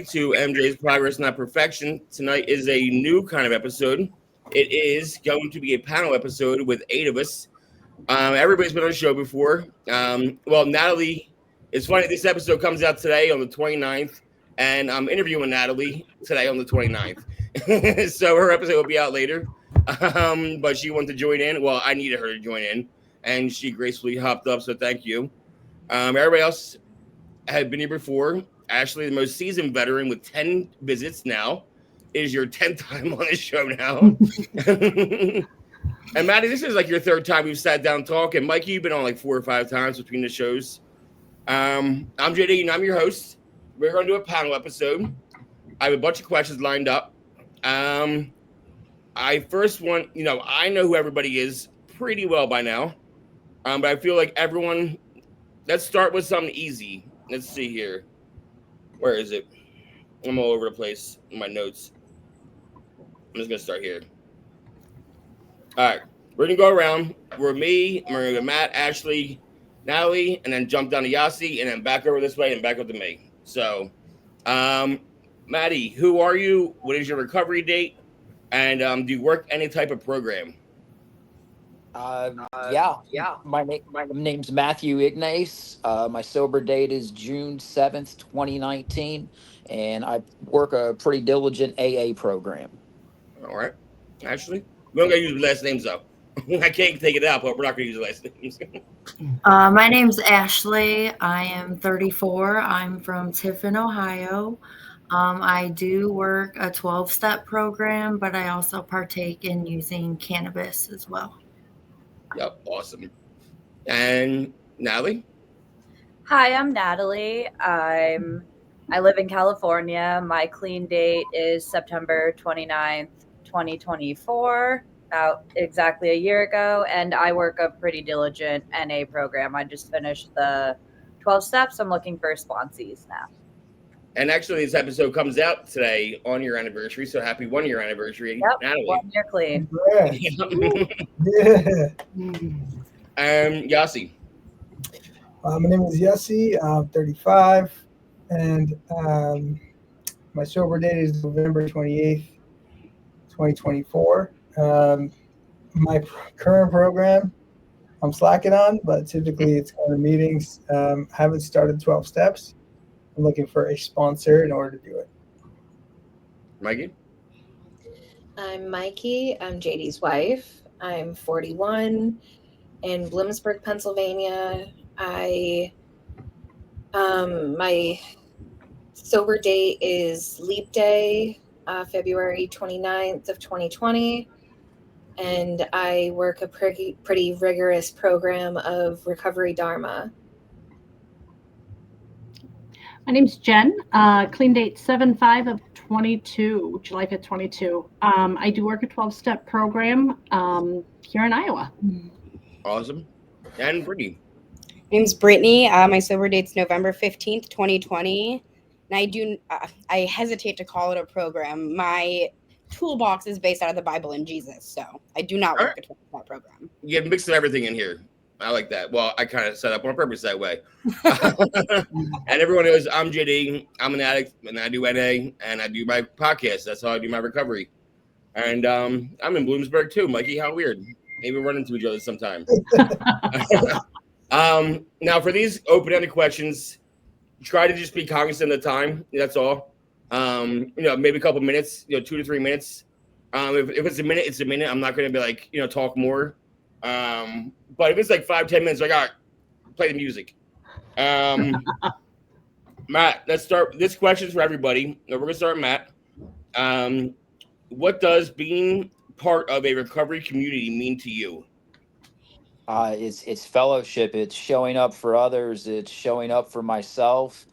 to MJ's Progress Not Perfection. Tonight is a new kind of episode. It is going to be a panel episode with 8 of us. Everybody's been on the show before. Well, Natalie, it's funny, this episode comes out today on the 29th, and I'm interviewing Natalie today on the 29th. So her episode will be out later. But she wanted to join in. Well, I needed her to join in, and she gracefully hopped up, so thank you. Everybody else had been here before. Ashlee, the most seasoned veteran with 10 visits now, is your 10th time on the show now. And Matty, this is like your 3rd time we've sat down talking. Mykee, you've been on like 4 or 5 times between the shows. I'm JD, and I'm your host. We're going to do a panel episode. I have a bunch of questions lined up. I first want, I know who everybody is pretty well by now. But I feel like everyone, let's start with something easy. Let's see here. Where is it? I'm all over the place in my notes. I'm just going to start here. All right. We're going to go around. We're me, we're going to go Matt, Ashlee, Natalie, and then jump down to Yossi, and then back over this way and back up to me. So, Matty, who are you? What is your recovery date? And do you work any type of program? Yeah. My name's Matthew Ignace. My sober date is June 7th, 2019, and I work a pretty diligent AA program. All right. Ashlee? We're not going to use last names, though. I can't take it out, but we're not going to use last names. My name's Ashlee. I am 34. I'm from Tiffin, Ohio. I do work a 12-step program, but I also partake in using cannabis as well. Yep, awesome. And Natalie? Hi, I'm Natalie. I live in California. My clean date is September 29th, 2024, about exactly a year ago, and I work a pretty diligent NA program. I just finished the 12 steps. I'm looking for sponsees now. And actually, this episode comes out today on your anniversary, so happy 1-year anniversary, Yep, Natalie. 1 year clean. Yeah. Yossi. My name is Yossi. I'm 35, and my sober date is November 28th, 2024. My current program, I'm slacking on, but typically it's kind of meetings. I haven't started 12 steps. I'm looking for a sponsor in order to do it. Mykee? I'm Mykee. I'm JD's wife. I'm 41 in Bloomsburg, Pennsylvania. My sober date is Leap Day, February 29th of 2020. And I work a pretty rigorous program of Recovery Dharma. My name's Jen. Clean date 7/5 of 22, July 5th, 22. I do work a 12-step program here in Iowa. Awesome. And Brittany? My name's Brittany. My sober date's November 15th, 2020. And I hesitate to call it a program. My toolbox is based out of the Bible and Jesus, so I do not work a 12-step program. You have mixed everything in here. I like that. Well, I kind of set up on purpose that way. And everyone knows I'm JD. I'm an addict, and I do NA, and I do my podcast. That's how I do my recovery. And I'm in Bloomsburg, too. Mykee, how weird. Maybe we run into each other sometime. Now, for these open-ended questions, try to just be cognizant of the time. That's all. Maybe a couple minutes, 2 to 3 minutes. If it's a minute, it's a minute. I'm not going to be like, talk more. But if it's like 5-10 minutes, like, all right, play the music. Matt, let's start. This question's for everybody. We're going to start with Matt. What does being part of a recovery community mean to you? It's fellowship. It's showing up for others. It's showing up for myself.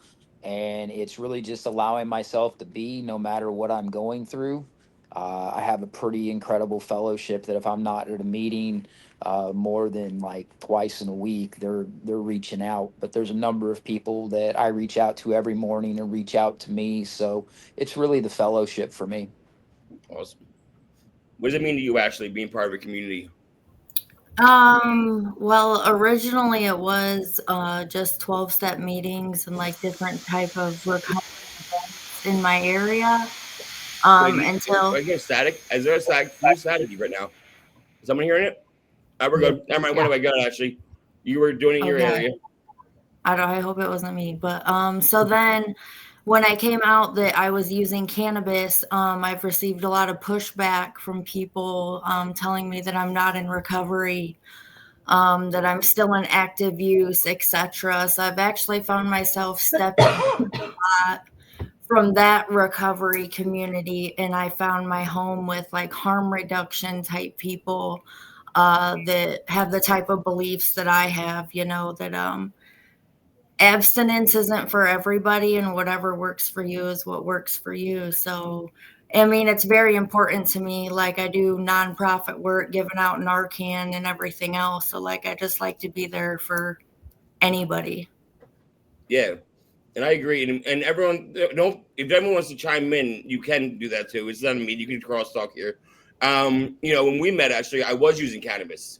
And it's really just allowing myself to be no matter what I'm going through. I have a pretty incredible fellowship that if I'm not at a meeting more than like twice in a week, they're reaching out. But there's a number of people that I reach out to every morning and reach out to me. So it's really the fellowship for me. Awesome. What does it mean to you, Ashlee, being part of a community? Well, originally it was just 12-step meetings and like different type of recovery events. in my area. Until I get static. Is there a static? You're staticky right now. Is someone hearing it? We're good. Never mind. What have I got, Ashley? You were doing it in your area. I hope it wasn't me. But so then when I came out that I was using cannabis, I've received a lot of pushback from people telling me that I'm not in recovery, that I'm still in active use, etc. So I've actually found myself stepping a lot from that recovery community, and I found my home with like harm reduction type people that have the type of beliefs that I have, that abstinence isn't for everybody, and whatever works for you is what works for you. So, I mean, it's very important to me. Like, I do nonprofit work, giving out Narcan and everything else. So, like, I just like to be there for anybody. Yeah. And I agree. And everyone, don't, if everyone wants to chime in, you can do that too. It's not me. You can crosstalk here. When we met, actually, I was using cannabis.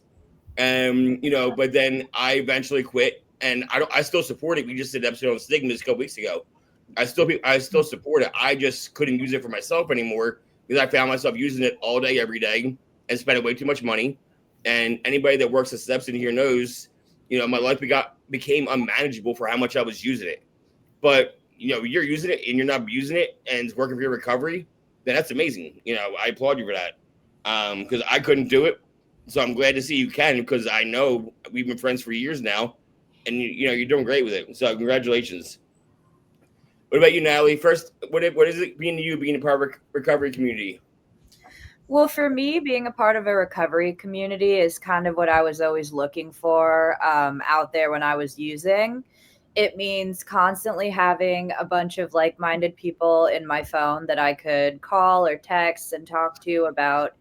But then I eventually quit, and I still support it. We just did an episode on stigmas a couple weeks ago. I still support it. I just couldn't use it for myself anymore because I found myself using it all day, every day, and spending way too much money. And anybody that works at steps in here knows, my life became unmanageable for how much I was using it. But you're using it and you're not abusing it, and it's working for your recovery, then that's amazing. I applaud you for that. Because I couldn't do it. So I'm glad to see you can, because I know we've been friends for years now, and you're doing great with it. So congratulations. What about you, Natalie? First, what is it being a part of a recovery community? Well, for me, being a part of a recovery community is kind of what I was always looking for out there when I was using. It means constantly having a bunch of like-minded people in my phone that I could call or text and talk to about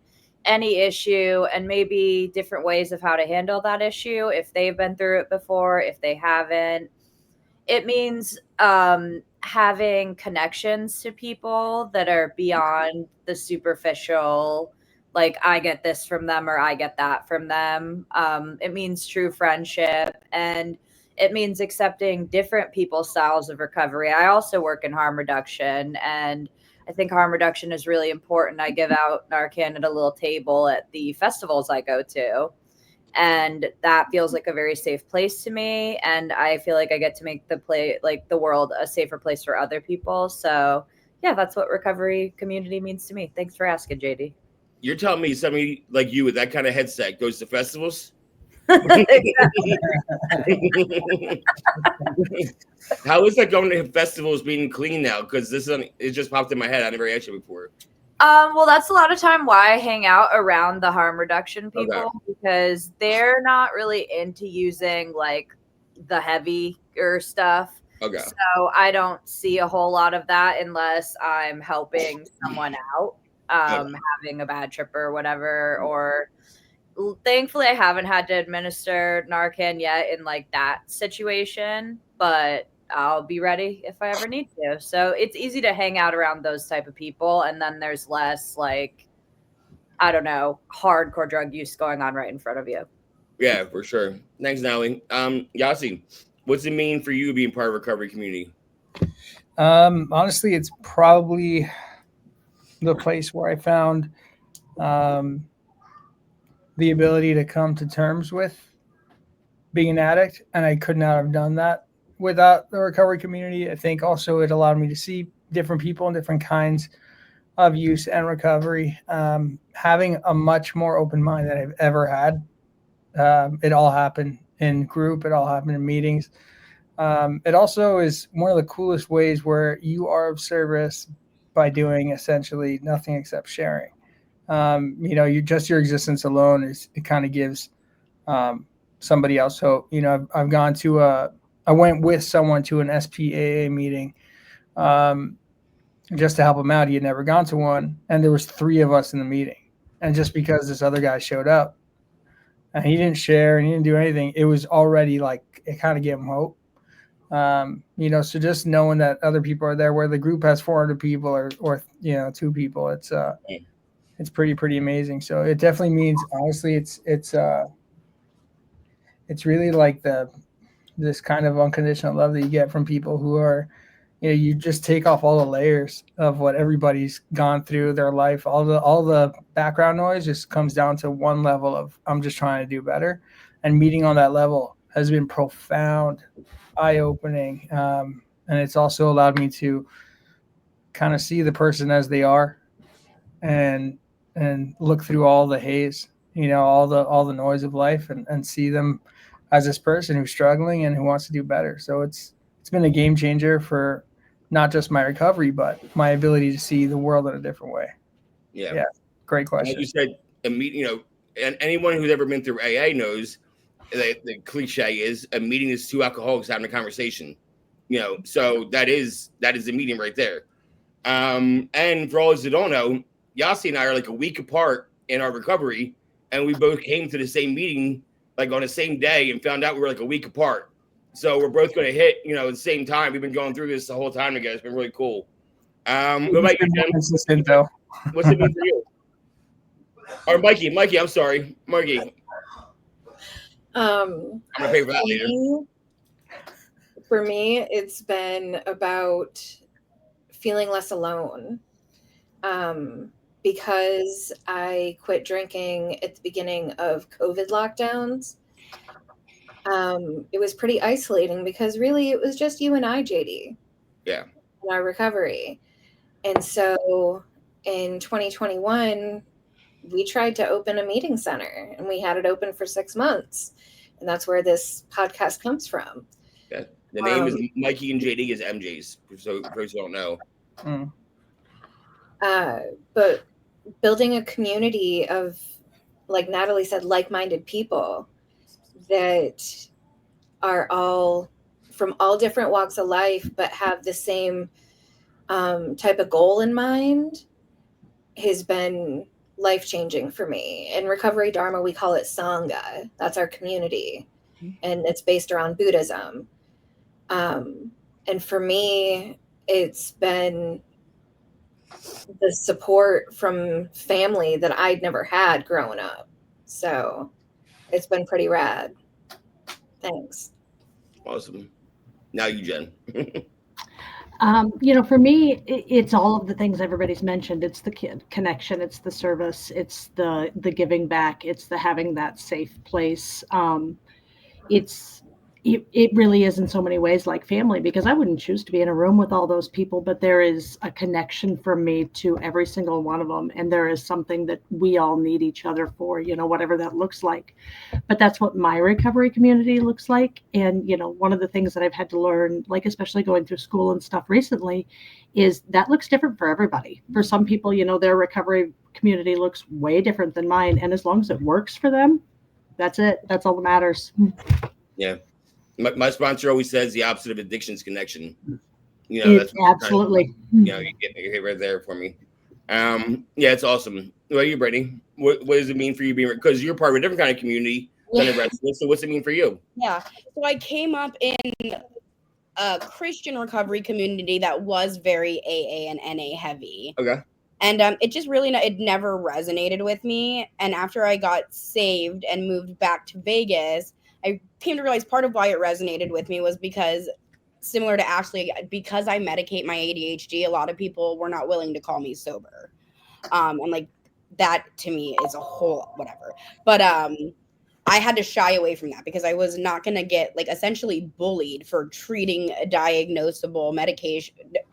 any issue, and maybe different ways of how to handle that issue if they've been through it before, if they haven't. It means having connections to people that are beyond the superficial, like I get this from them or I get that from them. It means true friendship, and it means accepting different people's styles of recovery. I also work in harm reduction, and I think harm reduction is really important. I give out Narcan at a little table at the festivals I go to, and that feels like a very safe place to me. And I feel like I get to make the world a safer place for other people. So yeah, that's what recovery community means to me. Thanks for asking, JD. You're telling me somebody like you with that kind of headset goes to festivals? How is that going to festivals being clean now? Because it just popped in my head. I never asked you before. Well, that's a lot of time why I hang out around the harm reduction people, because they're not really into using like the heavier stuff. Okay. So I don't see a whole lot of that unless I'm helping someone out, having a bad trip or whatever. Or thankfully, I haven't had to administer Narcan yet in like that situation, but I'll be ready if I ever need to. So it's easy to hang out around those type of people. And then there's less like, I don't know, hardcore drug use going on right in front of you. Yeah, for sure. Thanks, Natalie. Yossi, what's it mean for you being part of a recovery community? Honestly, it's probably the place where I found the ability to come to terms with being an addict. And I could not have done that without the recovery community. I think also it allowed me to see different people and different kinds of use and recovery, having a much more open mind than I've ever had. It all happened in group. It all happened in meetings. It also is one of the coolest ways where you are of service by doing essentially nothing except sharing. Your existence alone it kind of gives somebody else hope. I've gone to I went with someone to an SPAA meeting just to help him out. He had never gone to one, and there was 3 of us in the meeting. And just because this other guy showed up and he didn't share and he didn't do anything, it was already like it kind of gave him hope. So just knowing that other people are there, where the group has 400 people or 2 people, it's pretty amazing. So it definitely means, honestly, it's really like this kind of unconditional love that you get from people who are, you just take off all the layers of what everybody's gone through their life. All the background noise just comes down to one level of, I'm just trying to do better. And meeting on that level has been profound, eye-opening. And it's also allowed me to kind of see the person as they are and look through all the haze, all the noise of life, and see them as this person who's struggling and who wants to do better. So it's been a game changer for not just my recovery, but my ability to see the world in a different way. Yeah. Great question. Like you said, and anyone who's ever been through AA knows that the cliche is a meeting is two alcoholics having a conversation. So that is the meeting right there. And for all those who don't know, Yossi and I are like a week apart in our recovery, and we both came to the same meeting like on the same day and found out we were like a week apart. So we're both going to hit, at the same time. We've been going through this the whole time together. It's been really cool. What about you, Jen? Consistent though. What's it mean for you? Or Mykee, I'm sorry. Mykee. I'm gonna pay for that later. For me, it's been about feeling less alone. Because I quit drinking at the beginning of COVID lockdowns. It was pretty isolating because really it was just you and I, JD. Yeah. In our recovery. And so in 2021, we tried to open a meeting center, and we had it open for 6 months. And that's where this podcast comes from. Yeah. The name is Mykee and JD is MJ's, so those who don't know. But building a community of, like Natalie said, like-minded people that are all from all different walks of life, but have the same type of goal in mind has been life-changing for me. In Recovery Dharma, we call it Sangha. That's our community. And it's based around Buddhism. And for me, it's been the support from family that I'd never had growing up. So it's been pretty rad. Thanks. Awesome. Now you, Jen. For me, it's all of the things everybody's mentioned. It's the connection, it's the service, it's the giving back, it's the having that safe place. It really is in so many ways like family, because I wouldn't choose to be in a room with all those people, but there is a connection from me to every single one of them. And there is something that we all need each other for, whatever that looks like. But that's what my recovery community looks like. And, one of the things that I've had to learn, like especially going through school and stuff recently, is that looks different for everybody. For some people, their recovery community looks way different than mine. And as long as it works for them, that's it. That's all that matters. Yeah. My sponsor always says the opposite of addiction is connection. That's absolutely. You get right there for me. It's awesome. What about you, Brittany? What does it mean for you being, because you're part of a different kind of community than the rest of us? So what's it mean for you? Yeah. So I came up in a Christian recovery community that was very AA and NA heavy. Okay. And it just really, it never resonated with me. And after I got saved and moved back to Vegas, I came to realize part of why it resonated with me was because, similar to Ashlee, because I medicate my ADHD, a lot of people were not willing to call me sober. And like that to me is a whole whatever. But I had to shy away from that because I was not going to get like essentially bullied for treating a diagnosable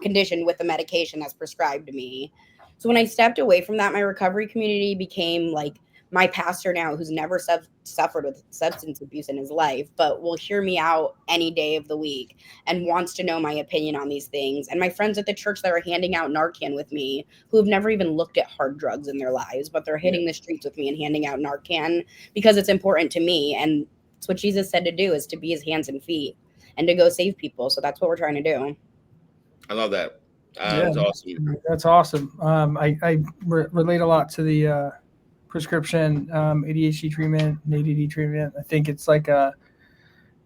condition with a medication that's prescribed to me. So when I stepped away from that, my recovery community became like my pastor now, who's never suffered with substance abuse in his life, but will hear me out any day of the week and wants to know my opinion on these things. And my friends at the church that are handing out Narcan with me, who have never even looked at hard drugs in their lives, but they're hitting the streets with me and handing out Narcan because it's important to me. And it's what Jesus said to do, is to be his hands and feet and to go save people. So that's what we're trying to do. I love that. That's awesome. That's awesome. I relate a lot to the prescription ADHD treatment and ADD treatment. I think it's like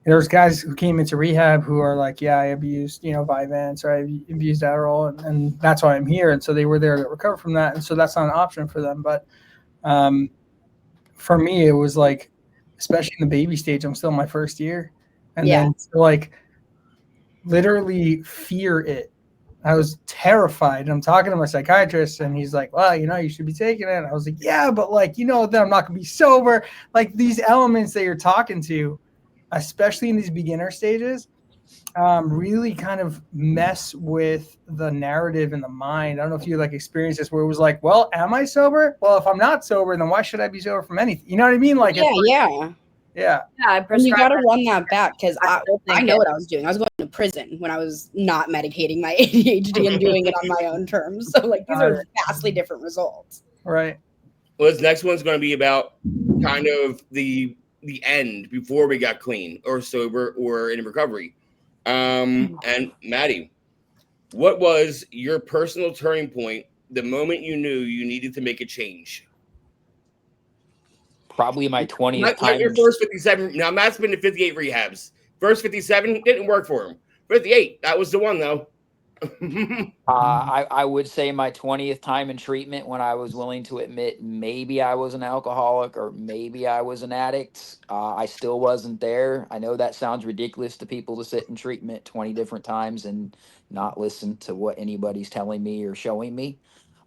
there's guys who came into rehab who are like, I abused Vyvanse, or I abused Adderall, and that's why I'm here. And so they were there to recover from that, and so that's not an option for them. But for me, it was like, especially in the baby stage, I'm still in my first year, and then to like literally fear it I was terrified. And I'm talking to my psychiatrist, and he's like, well, you should be taking it. And I was like, yeah, but that I'm not going to be sober. Like these elements that you're talking to, especially in these beginner stages, really kind of mess with the narrative in the mind. I don't know if you experienced this where it was like, well, am I sober? Well, if I'm not sober, then why should I be sober from anything? You know what I mean? Yeah. I'm And you got to prescribed run that back because I think know it- what I was doing. I was going to prison when I was not medicating my ADHD and doing it on my own terms. So these are vastly different results. Right. Well, this next one's going to be about kind of the end before we got clean or sober or in recovery. And Matty, what was your personal turning point the moment you knew you needed to make a change? Probably my 20th Not time. your first 57. Now, Matt's been to 58 rehabs. First 57 didn't work for him. 58, that was the one, though. I would say my 20th time in treatment when I was willing to admit maybe I was an alcoholic or maybe I was an addict. I still wasn't there. I know that sounds ridiculous to people to sit in treatment 20 different times and not listen to what anybody's telling me or showing me.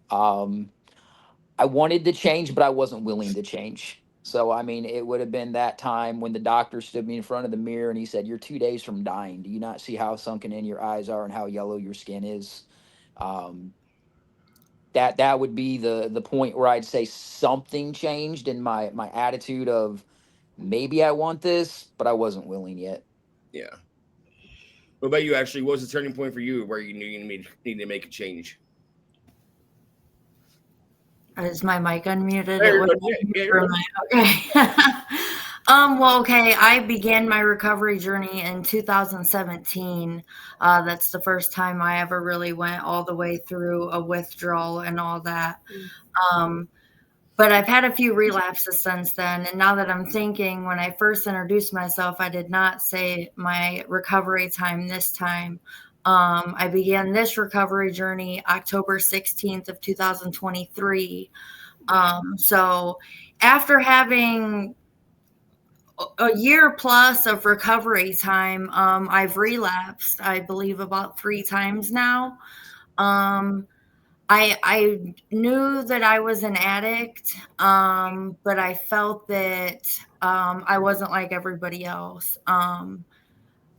I wanted to change, but I wasn't willing to change. So, it would have been that time when the doctor stood me in front of the mirror and he said, "You're 2 days from dying. Do you not see how sunken in your eyes are and how yellow your skin is?" That would be the point where I'd say something changed in my attitude of maybe I want this, but I wasn't willing yet. Yeah. What about you, Ashlee? What was the turning point for you where you knew you needed to make a change? Is my mic unmuted? Yeah, Okay. Okay. I began my recovery journey in 2017. That's the first time I ever really went all the way through a withdrawal and all that. But I've had a few relapses since then. And now that I'm thinking, when I first introduced myself, I did not say my recovery time this time. I began this recovery journey October 16th of 2023. So after having a year plus of recovery time, I've relapsed, I believe, about 3 times now. I knew that I was an addict, but I felt that I wasn't like everybody else.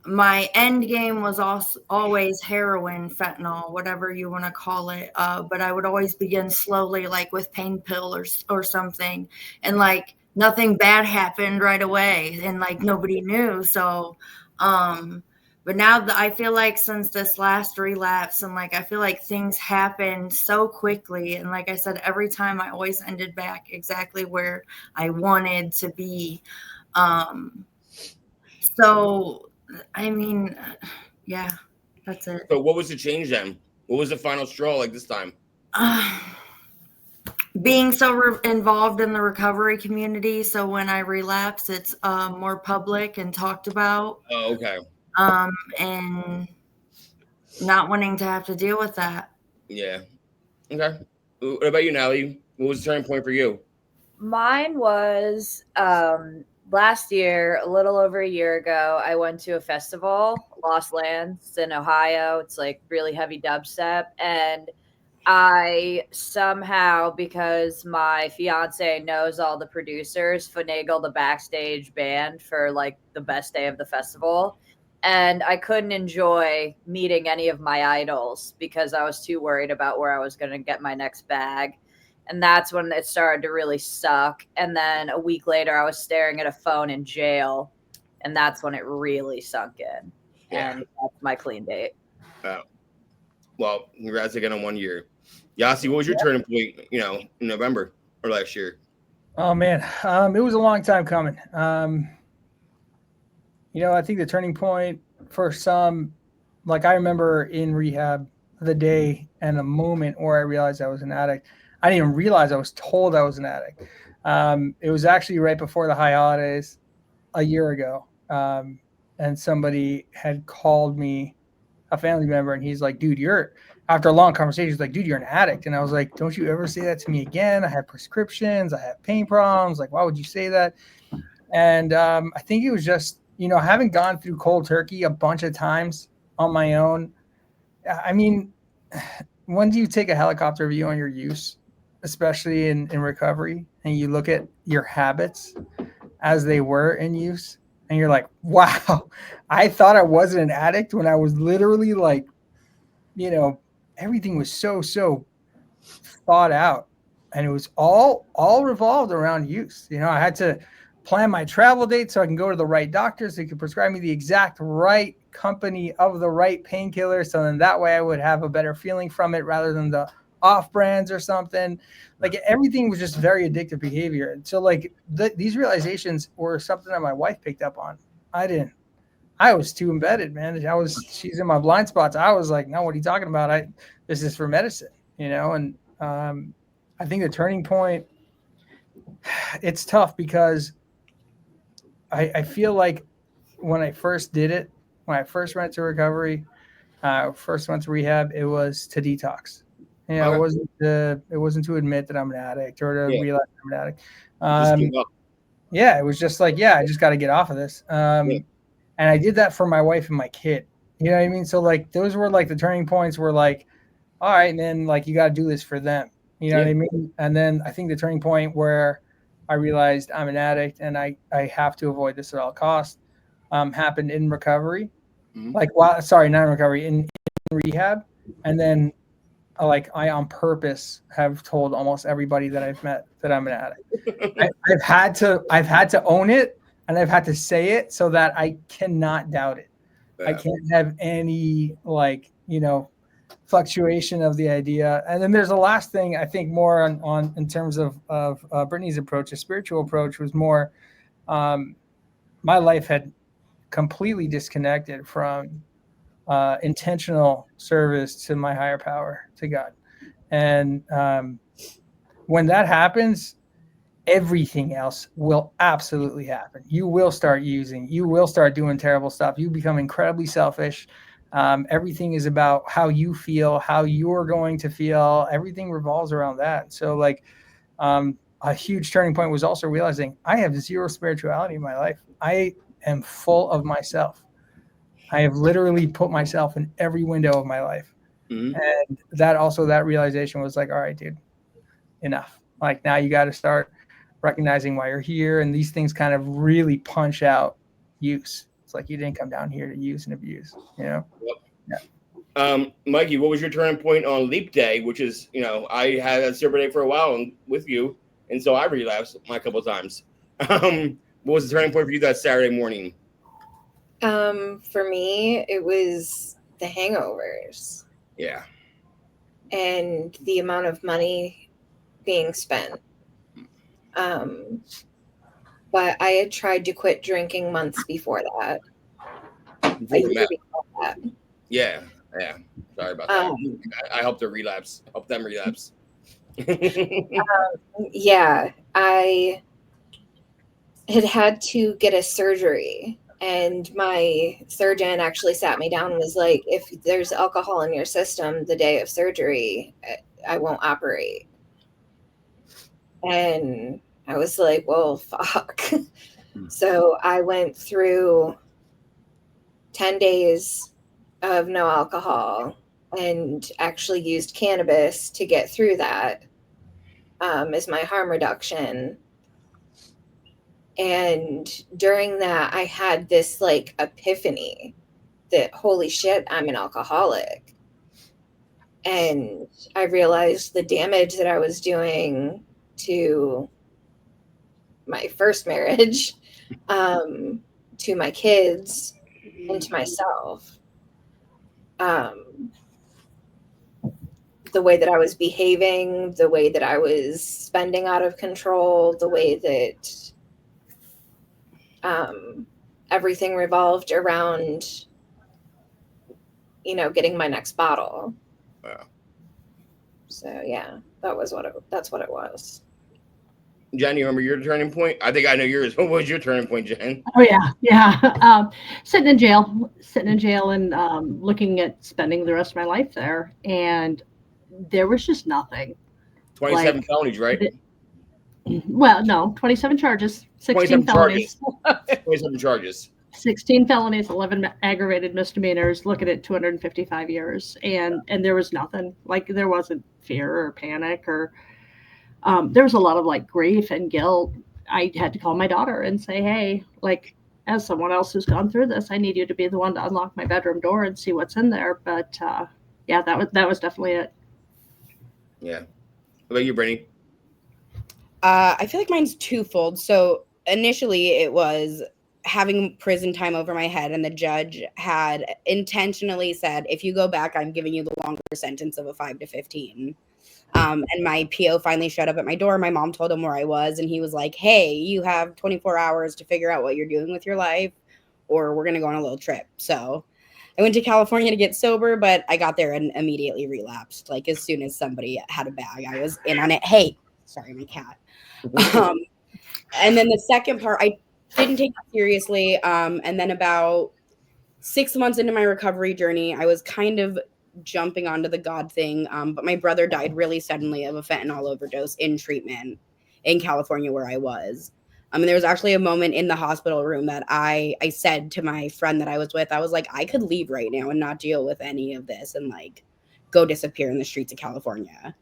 My end game was also always heroin, fentanyl, whatever you want to call it. But I would always begin slowly, like with pain pill or something, and nothing bad happened right away, and nobody knew. So, but now I feel like since this last relapse, and I feel like things happened so quickly, and like I said, every time I always ended back exactly where I wanted to be. So. Yeah, that's it. So what was the change then? What was the final straw this time? Being so involved in the recovery community. So when I relapse, it's more public and talked about. Oh, okay. And not wanting to have to deal with that. Yeah. Okay. What about you, Natalie? What was the turning point for you? Mine was last year, a little over a year ago. I went to a festival, Lost Lands in Ohio. It's really heavy dubstep. And I somehow, because my fiance knows all the producers, finagled the backstage band for the best day of the festival. And I couldn't enjoy meeting any of my idols because I was too worried about where I was going to get my next bag. And that's when it started to really suck. And then a week later, I was staring at a phone in jail. And that's when it really sunk in. Yeah. And that's my clean date. Well, congrats again on 1 year. Yossi, what was your turning point, in November or last year? Oh, man. It was a long time coming. I think the turning point for some, I remember in rehab the day and the moment where I realized I was an addict. I didn't even realize I was told I was an addict. It was actually right before the high holidays a year ago. And somebody had called me, a family member, and he's like, dude, after a long conversation, he's like, dude, you're an addict. And I was like, don't you ever say that to me again. I have prescriptions. I have pain problems. Why would you say that? And I think it was just, having gone through cold turkey a bunch of times on my own. when you take a helicopter view on your use, especially in recovery, and you look at your habits as they were in use, and you're like, wow, I thought I wasn't an addict when I was literally like, everything was so thought out, and it was all revolved around use. I had to plan my travel date so I can go to the right doctors who could prescribe me the exact right company of the right painkiller, so then that way I would have a better feeling from it rather than the off brands or something. Like everything was just very addictive behavior. And so like these realizations were something that my wife picked up on. I was too embedded, man. She's in my blind spots. I was like, no, what are you talking about? This is for medicine, and I think the turning point, it's tough because I feel like when I first did it, when I first went to recovery, first went to rehab, it was to detox. It wasn't to admit that I'm an addict or to realize I'm an addict. It was just like, I just got to get off of this. And I did that for my wife and my kid. You know what I mean? So like those were like the turning points were like, all right, man, like you got to do this for them. You know what I mean? And then I think the turning point where I realized I'm an addict and I have to avoid this at all costs happened in recovery. Mm-hmm. Not in recovery, in rehab. And then I on purpose have told almost everybody that I've met that I'm an addict. I've had to own it, and I've had to say it so that I cannot doubt it. Yeah. I can't have any fluctuation of the idea. And then there's the last thing I think more on in terms of Brittany's approach, a spiritual approach was more my life had completely disconnected from intentional service to my higher power, to God. And when that happens, everything else will absolutely happen. You will start you will start doing terrible stuff. You become incredibly selfish. Everything is about how you feel, how you're going to feel. Everything revolves around that. So a huge turning point was also realizing I have zero spirituality in my life. I am full of myself. I have literally put myself in every window of my life. Mm-hmm. And that realization was like, all right, dude, enough. Like now you got to start recognizing why you're here. And these things kind of really punch out use. It's like you didn't come down here to use and abuse, Yep. Yeah. Mykee, what was your turning point on Leap Day, which is, I had a sober day for a while with you. And so I relapsed a couple of times. What was the turning point for you that Saturday morning? For me, it was the hangovers. Yeah. And the amount of money being spent. But I had tried to quit drinking months before that. Yeah. Sorry about that. I helped them relapse. I had to get a surgery, and my surgeon actually sat me down and was like, if there's alcohol in your system the day of surgery, I won't operate. And I was like, well, fuck. So I went through 10 days of no alcohol and actually used cannabis to get through that as my harm reduction. And during that, I had this epiphany that, holy shit, I'm an alcoholic. And I realized the damage that I was doing to my first marriage, to my kids, and to myself. The way that I was behaving, the way that I was spending out of control, the way that everything revolved around, getting my next bottle. Wow. So yeah, that's what it was. Jen, you remember your turning point? I think I know yours. What was your turning point, Jen? Oh yeah. Sitting in jail and looking at spending the rest of my life there, and there was just nothing. 27 felonies, right? Well, no, 27 charges, 16 felonies. 27 charges. 16 felonies, 11 aggravated misdemeanors, looking at 255 years. And there was nothing, like there wasn't fear or panic or there was a lot of like grief and guilt. I had to call my daughter and say, hey, like as someone else who's gone through this, I need you to be the one to unlock my bedroom door and see what's in there. But yeah, that was definitely it. Yeah. What about you, Brittany? I feel like mine's twofold. So initially it was having prison time over my head, and the judge had intentionally said, if you go back, I'm giving you the longer sentence of a 5 to 15. And my PO finally showed up at my door. My mom told him where I was, and he was like, hey, you have 24 hours to figure out what you're doing with your life, or we're going to go on a little trip. So I went to California to get sober, but I got there and immediately relapsed. Like as soon as somebody had a bag, I was in on it. Hey, sorry, my cat. And then the second part, I didn't take it seriously. And then about 6 months into my recovery journey, I was kind of jumping onto the God thing. But my brother died really suddenly of a fentanyl overdose in treatment in California where I was. And there was actually a moment in the hospital room that I said to my friend that I was with, I was like, I could leave right now and not deal with any of this and like go disappear in the streets of California.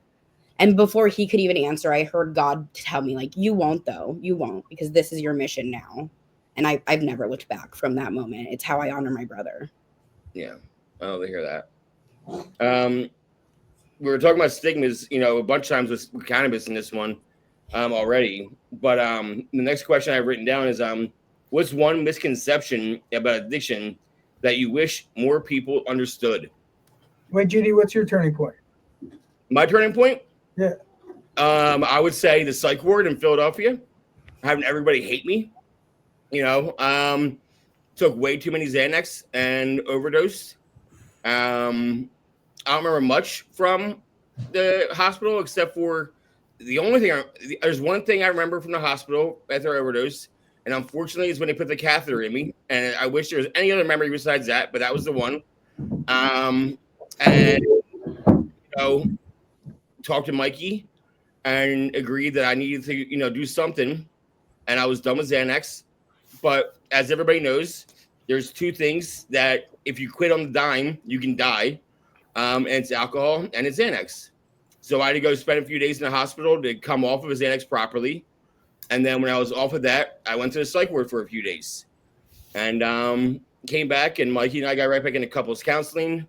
And before he could even answer, I heard God tell me, like, you won't, though. You won't, because this is your mission now. And I've never looked back from that moment. It's how I honor my brother. Yeah. Oh, they hear that. We were talking about stigmas, a bunch of times with cannabis in this one already. But the next question I've written down is, what's one misconception about addiction that you wish more people understood? Wait, Judy, what's your turning point? My turning point? Yeah. I would say the psych ward in Philadelphia, having everybody hate me. Took way too many Xanax and overdosed. I don't remember much from the hospital except for there's one thing I remember from the hospital after I overdosed, and unfortunately is when they put the catheter in me. And I wish there was any other memory besides that, but that was the one. And talked to Mykee and agreed that I needed to, do something. And I was done with Xanax. But as everybody knows, there's two things that if you quit on the dime, you can die. And it's alcohol and it's Xanax. So I had to go spend a few days in the hospital to come off of a Xanax properly. And then when I was off of that, I went to the psych ward for a few days. And came back, and Mykee and I got right back into couples counseling.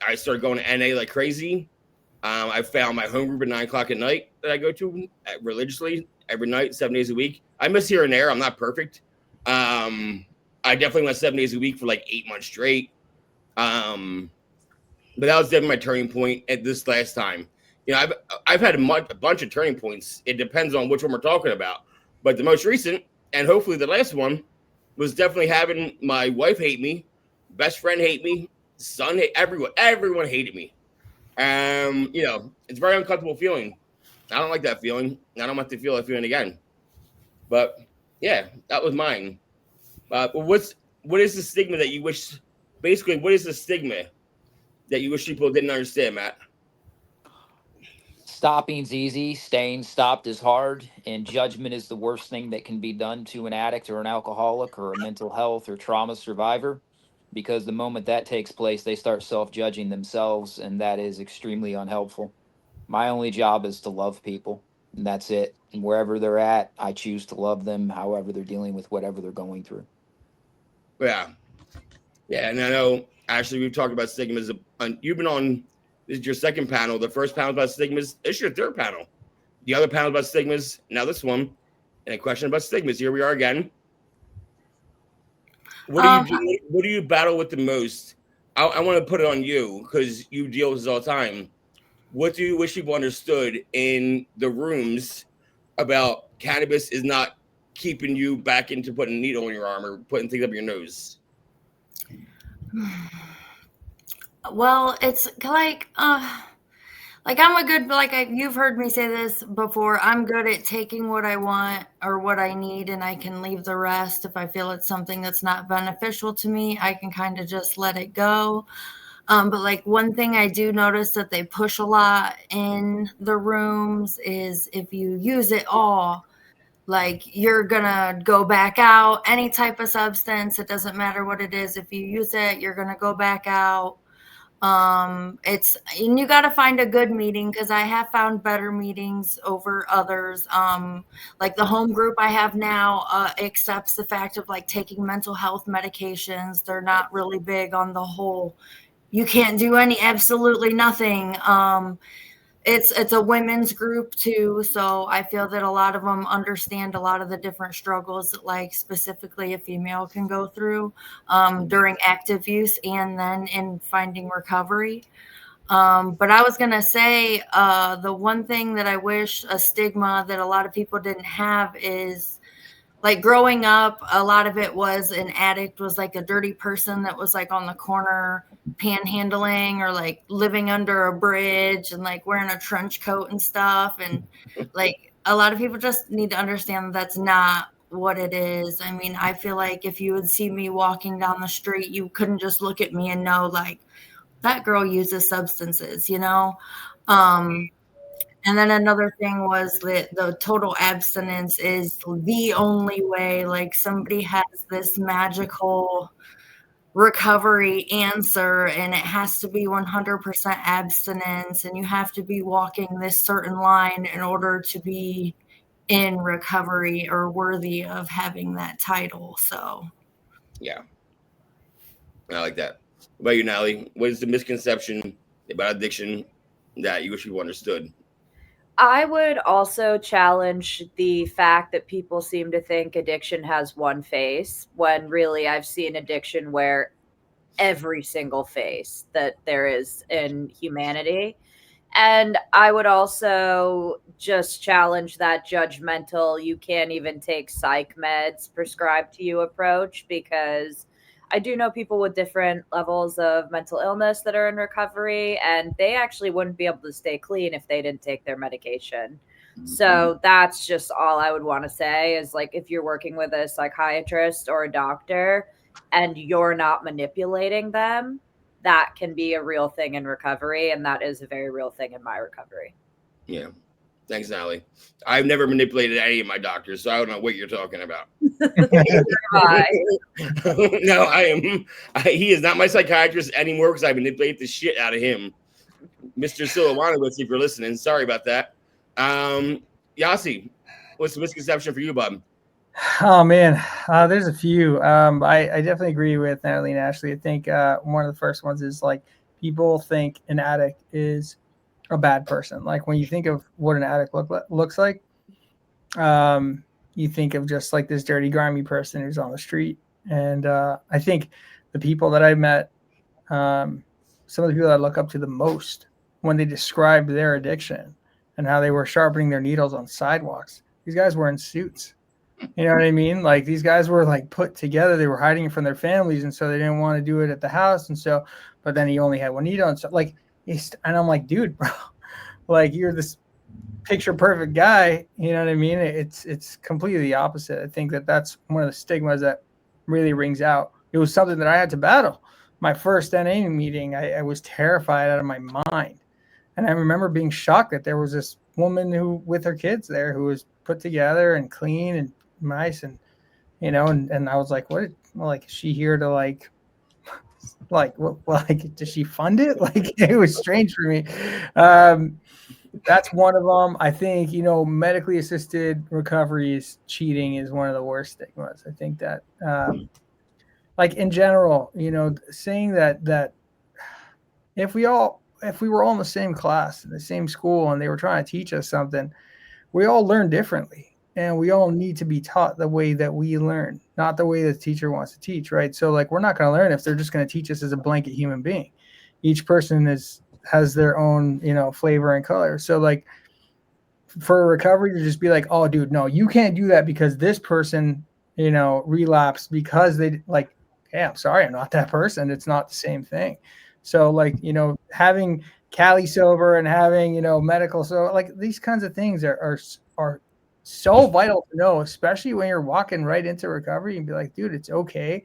I started going to NA like crazy. I found my home group at 9 o'clock at night that I go to religiously every night, 7 days a week. I miss here and there. I'm not perfect. I definitely went 7 days a week for like 8 months straight. But that was definitely my turning point at this last time. I've had a bunch of turning points. It depends on which one we're talking about. But the most recent, and hopefully the last one, was definitely having my wife hate me, best friend hate me, son hate everyone hated me. It's a very uncomfortable feeling. I don't like that feeling. I don't want to feel that feeling again. But yeah, that was mine. What is the stigma that you wish? Basically, what is the stigma that you wish people didn't understand, Matt? Stopping's easy, staying stopped is hard, and judgment is the worst thing that can be done to an addict or an alcoholic or a mental health or trauma survivor, because the moment that takes place, they start self-judging themselves, and that is extremely unhelpful. My only job is to love people, and that's it. And wherever they're at, I choose to love them, however they're dealing with whatever they're going through. Yeah, and I know, Ashlee, we've talked about stigmas. You've been on. This is your second panel. The first panel about stigmas. This is your third panel. The other panel about stigmas. Now this one, and a question about stigmas. Here we are again. What do you battle with the most? I want to put it on you because you deal with this all the time. What do you wish people understood in the rooms about cannabis is not keeping you back into putting a needle in your arm or putting things up your nose? Well, it's like you've heard me say this before. I'm good at taking what I want or what I need, and I can leave the rest. If I feel it's something that's not beneficial to me, I can kind of just let it go. But like one thing I do notice that they push a lot in the rooms is if you use it all, like you're gonna go back out. Any type of substance, it doesn't matter what it is. If you use it, you're gonna go back out. And you got to find a good meeting, because I have found better meetings over others. Like the home group I have now accepts the fact of like taking mental health medications. They're not really big on the whole, you can't do absolutely nothing. It's a women's group too, so I feel that a lot of them understand a lot of the different struggles that like specifically a female can go through during active use and then in finding recovery. But I was gonna say the one thing that I wish, a stigma that a lot of people didn't have, is like growing up, a lot of it was an addict was like a dirty person that was like on the corner panhandling or like living under a bridge and like wearing a trench coat and stuff. And like a lot of people just need to understand that that's not what it is. I mean, I feel like if you would see me walking down the street, you couldn't just look at me and know like that girl uses substances, you know? And then another thing was that the total abstinence is the only way. Like somebody has this magical recovery answer, and it has to be 100% abstinence, and you have to be walking this certain line in order to be in recovery or worthy of having that title. So, Yeah, I like that. What about you, Natalie? What is the misconception about addiction that you wish people understood? I would also challenge the fact that people seem to think addiction has one face, when really I've seen addiction wear every single face that there is in humanity. And I would also just challenge that judgmental, you can't even take psych meds prescribed to you approach, because I do know people with different levels of mental illness that are in recovery, and they actually wouldn't be able to stay clean if they didn't take their medication. So that's just all I would want to say is like, if you're working with a psychiatrist or a doctor and you're not manipulating them, that can be a real thing in recovery. And that is a very real thing in my recovery. Yeah. Thanks, Natalie. I've never manipulated any of my doctors, so I don't know what you're talking about. No, I am. He is not my psychiatrist anymore because I manipulate the shit out of him. Mr. Silawanowitz, if you're listening, sorry about that. Yossi, what's the misconception for you, bud? Oh man, there's a few. I definitely agree with Natalie and Ashlee. I think one of the first ones is like people think an addict is a bad person. Like when you think of what an addict looks like, you think of just like this dirty, grimy person who's on the street. And I think the people that I met, some of the people that I look up to the most when they described their addiction and how they were sharpening their needles on sidewalks, these guys were in suits. You know what I mean? Like these guys were like put together. They were hiding from their families, and so they didn't want to do it at the house. And so, but then he only had one needle, and so like, and I'm like, dude, bro, like you're this picture perfect guy. You know what I mean? It's completely the opposite. I think that's one of the stigmas that really rings out. It was something that I had to battle. My first NA meeting, I was terrified out of my mind, and I remember being shocked that there was this woman who with her kids there who was put together and clean and nice, and you know, and I was like, what, like, is she here to like what, like does she fund it? Like it was strange for me. That's one of them. I think, you know, medically assisted recovery is cheating is one of the worst stigmas. I think that like in general, you know, saying that if we were all in the same class, in the same school, and they were trying to teach us something, we all learn differently. And we all need to be taught the way that we learn, not the way the teacher wants to teach, right? So like we're not going to learn if they're just going to teach us as a blanket human being. Each person has their own, you know, flavor and color. So like for recovery to just be like, oh dude, no, you can't do that because this person, you know, relapsed because they like, hey, I'm sorry, I'm not that person. It's not the same thing. So like, you know, having Cali sober and having, you know, medical, so like these kinds of things are so vital to know, especially when you're walking right into recovery and be like, dude, it's okay.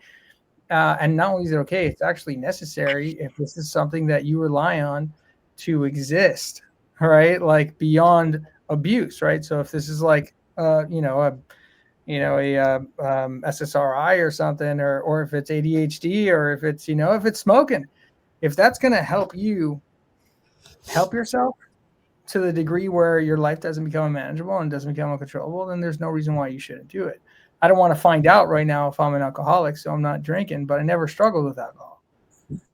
And not only is it okay, it's actually necessary if this is something that you rely on to exist, right? Like beyond abuse, right? So if this is like SSRI or something, or if it's ADHD, or if it's smoking, if that's going to help you help yourself to the degree where your life doesn't become unmanageable and doesn't become uncontrollable, then there's no reason why you shouldn't do it. I don't want to find out right now if I'm an alcoholic, so I'm not drinking, but I never struggled with alcohol.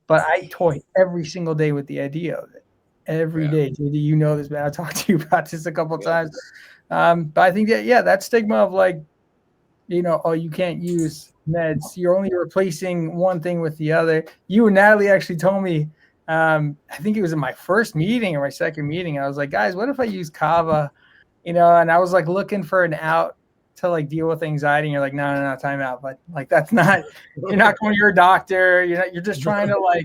But I toy every single day with the idea of it. Every day. JD, you know this, man. I talked to you about this a couple of times. But I think that stigma of like, you can't use meds. You're only replacing one thing with the other. You and Natalie actually told me, I think it was in my first meeting or my second meeting. I was like, guys, what if I use kava? And I was like looking for an out to like deal with anxiety. And you're like, no, time out. But like, that's not, you're not going to your doctor. You're just trying to like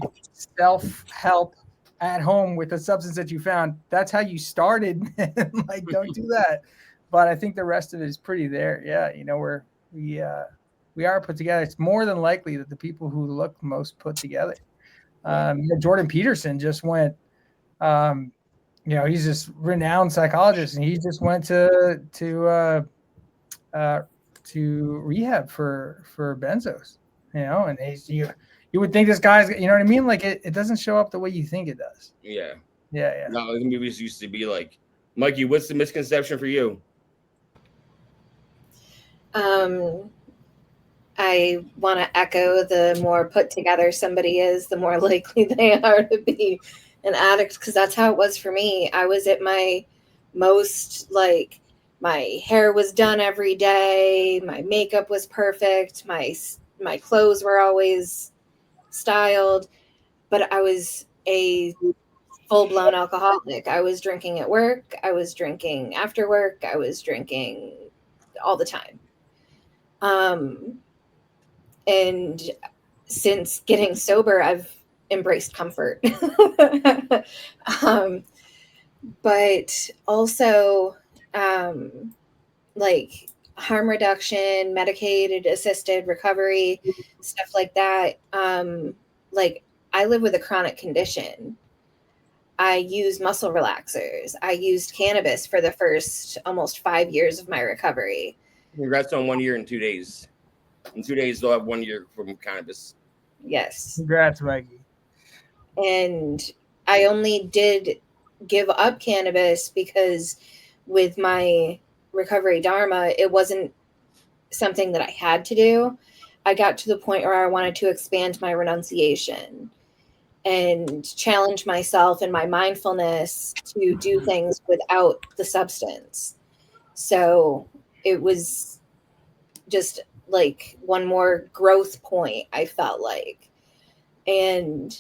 self-help at home with the substance that you found. That's how you started. Like, don't do that. But I think the rest of it is pretty there. Yeah. We are put together. It's more than likely that the people who look most put together. Jordan Peterson just went, he's this renowned psychologist, and he just went to rehab for benzos, and you would think this guy's, you know what I mean? Like it doesn't show up the way you think it does. Yeah. Yeah. No, the movies used to be like, Mykee, what's the misconception for you? I want to echo, the more put together somebody is, the more likely they are to be an addict, because that's how it was for me. I was at my most, like, my hair was done every day, my makeup was perfect, my clothes were always styled, but I was a full-blown alcoholic. I was drinking at work, I was drinking after work, I was drinking all the time. And since getting sober, I've embraced comfort. But also, like harm reduction, medicated assisted recovery, stuff like that. Like I live with a chronic condition. I use muscle relaxers. I used cannabis for the first almost 5 years of my recovery. Congrats on 1 year and 2 days. In 2 days, they'll have 1 year from cannabis. Yes. Congrats, Mykee. And I only did give up cannabis because with my Recovery Dharma, it wasn't something that I had to do. I got to the point where I wanted to expand my renunciation and challenge myself and my mindfulness to do things without the substance. So it was just like one more growth point, I felt like. And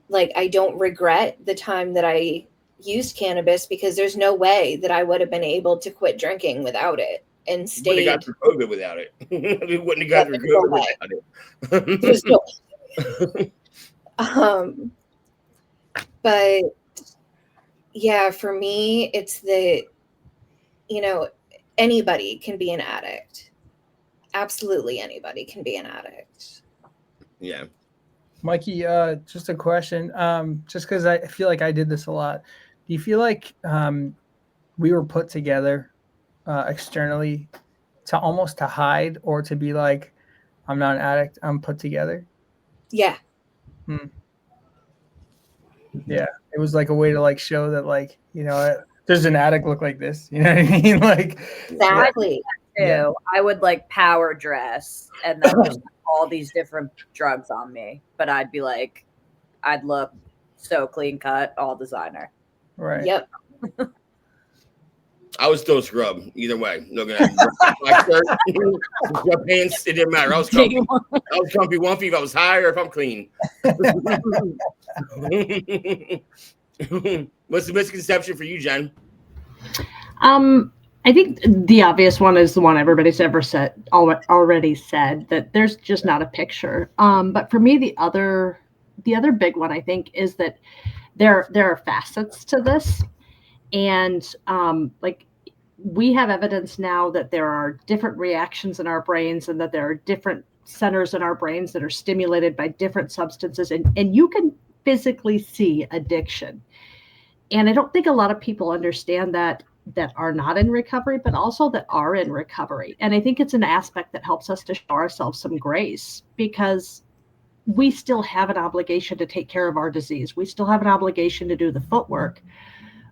like, I don't regret the time that I used cannabis, because there's no way that I would have been able to quit drinking without it and stayed. You wouldn't have got through COVID without it. We wouldn't have got through COVID without it. There's no but yeah, for me, it's that, anybody can be an addict. Absolutely anybody can be an addict. Yeah. Mykee, just a question. Just because I feel like I did this a lot. Do you feel like we were put together externally to almost to hide, or to be like, I'm not an addict, I'm put together? Yeah. Yeah. It was like a way to like show that, like, there's an addict look like this. You know what I mean? Like, exactly. Yeah. I would like power dress and then just all these different drugs on me, but I'd be like, I'd look so clean cut, all designer. Right. Yep. I was still a scrub either way. Looking at my shirt, sweatpants, it didn't matter. I was comfy. One if I was high or if I'm clean. What's the misconception for you, Jen? I think the obvious one is the one everybody's already said, that there's just not a picture. But for me, the other big one, I think, is that there are facets to this, and like we have evidence now that there are different reactions in our brains, and that there are different centers in our brains that are stimulated by different substances, and you can physically see addiction. And I don't think a lot of people understand that that are not in recovery, but also that are in recovery. And I think it's an aspect that helps us to show ourselves some grace, because we still have an obligation to take care of our disease. We still have an obligation to do the footwork.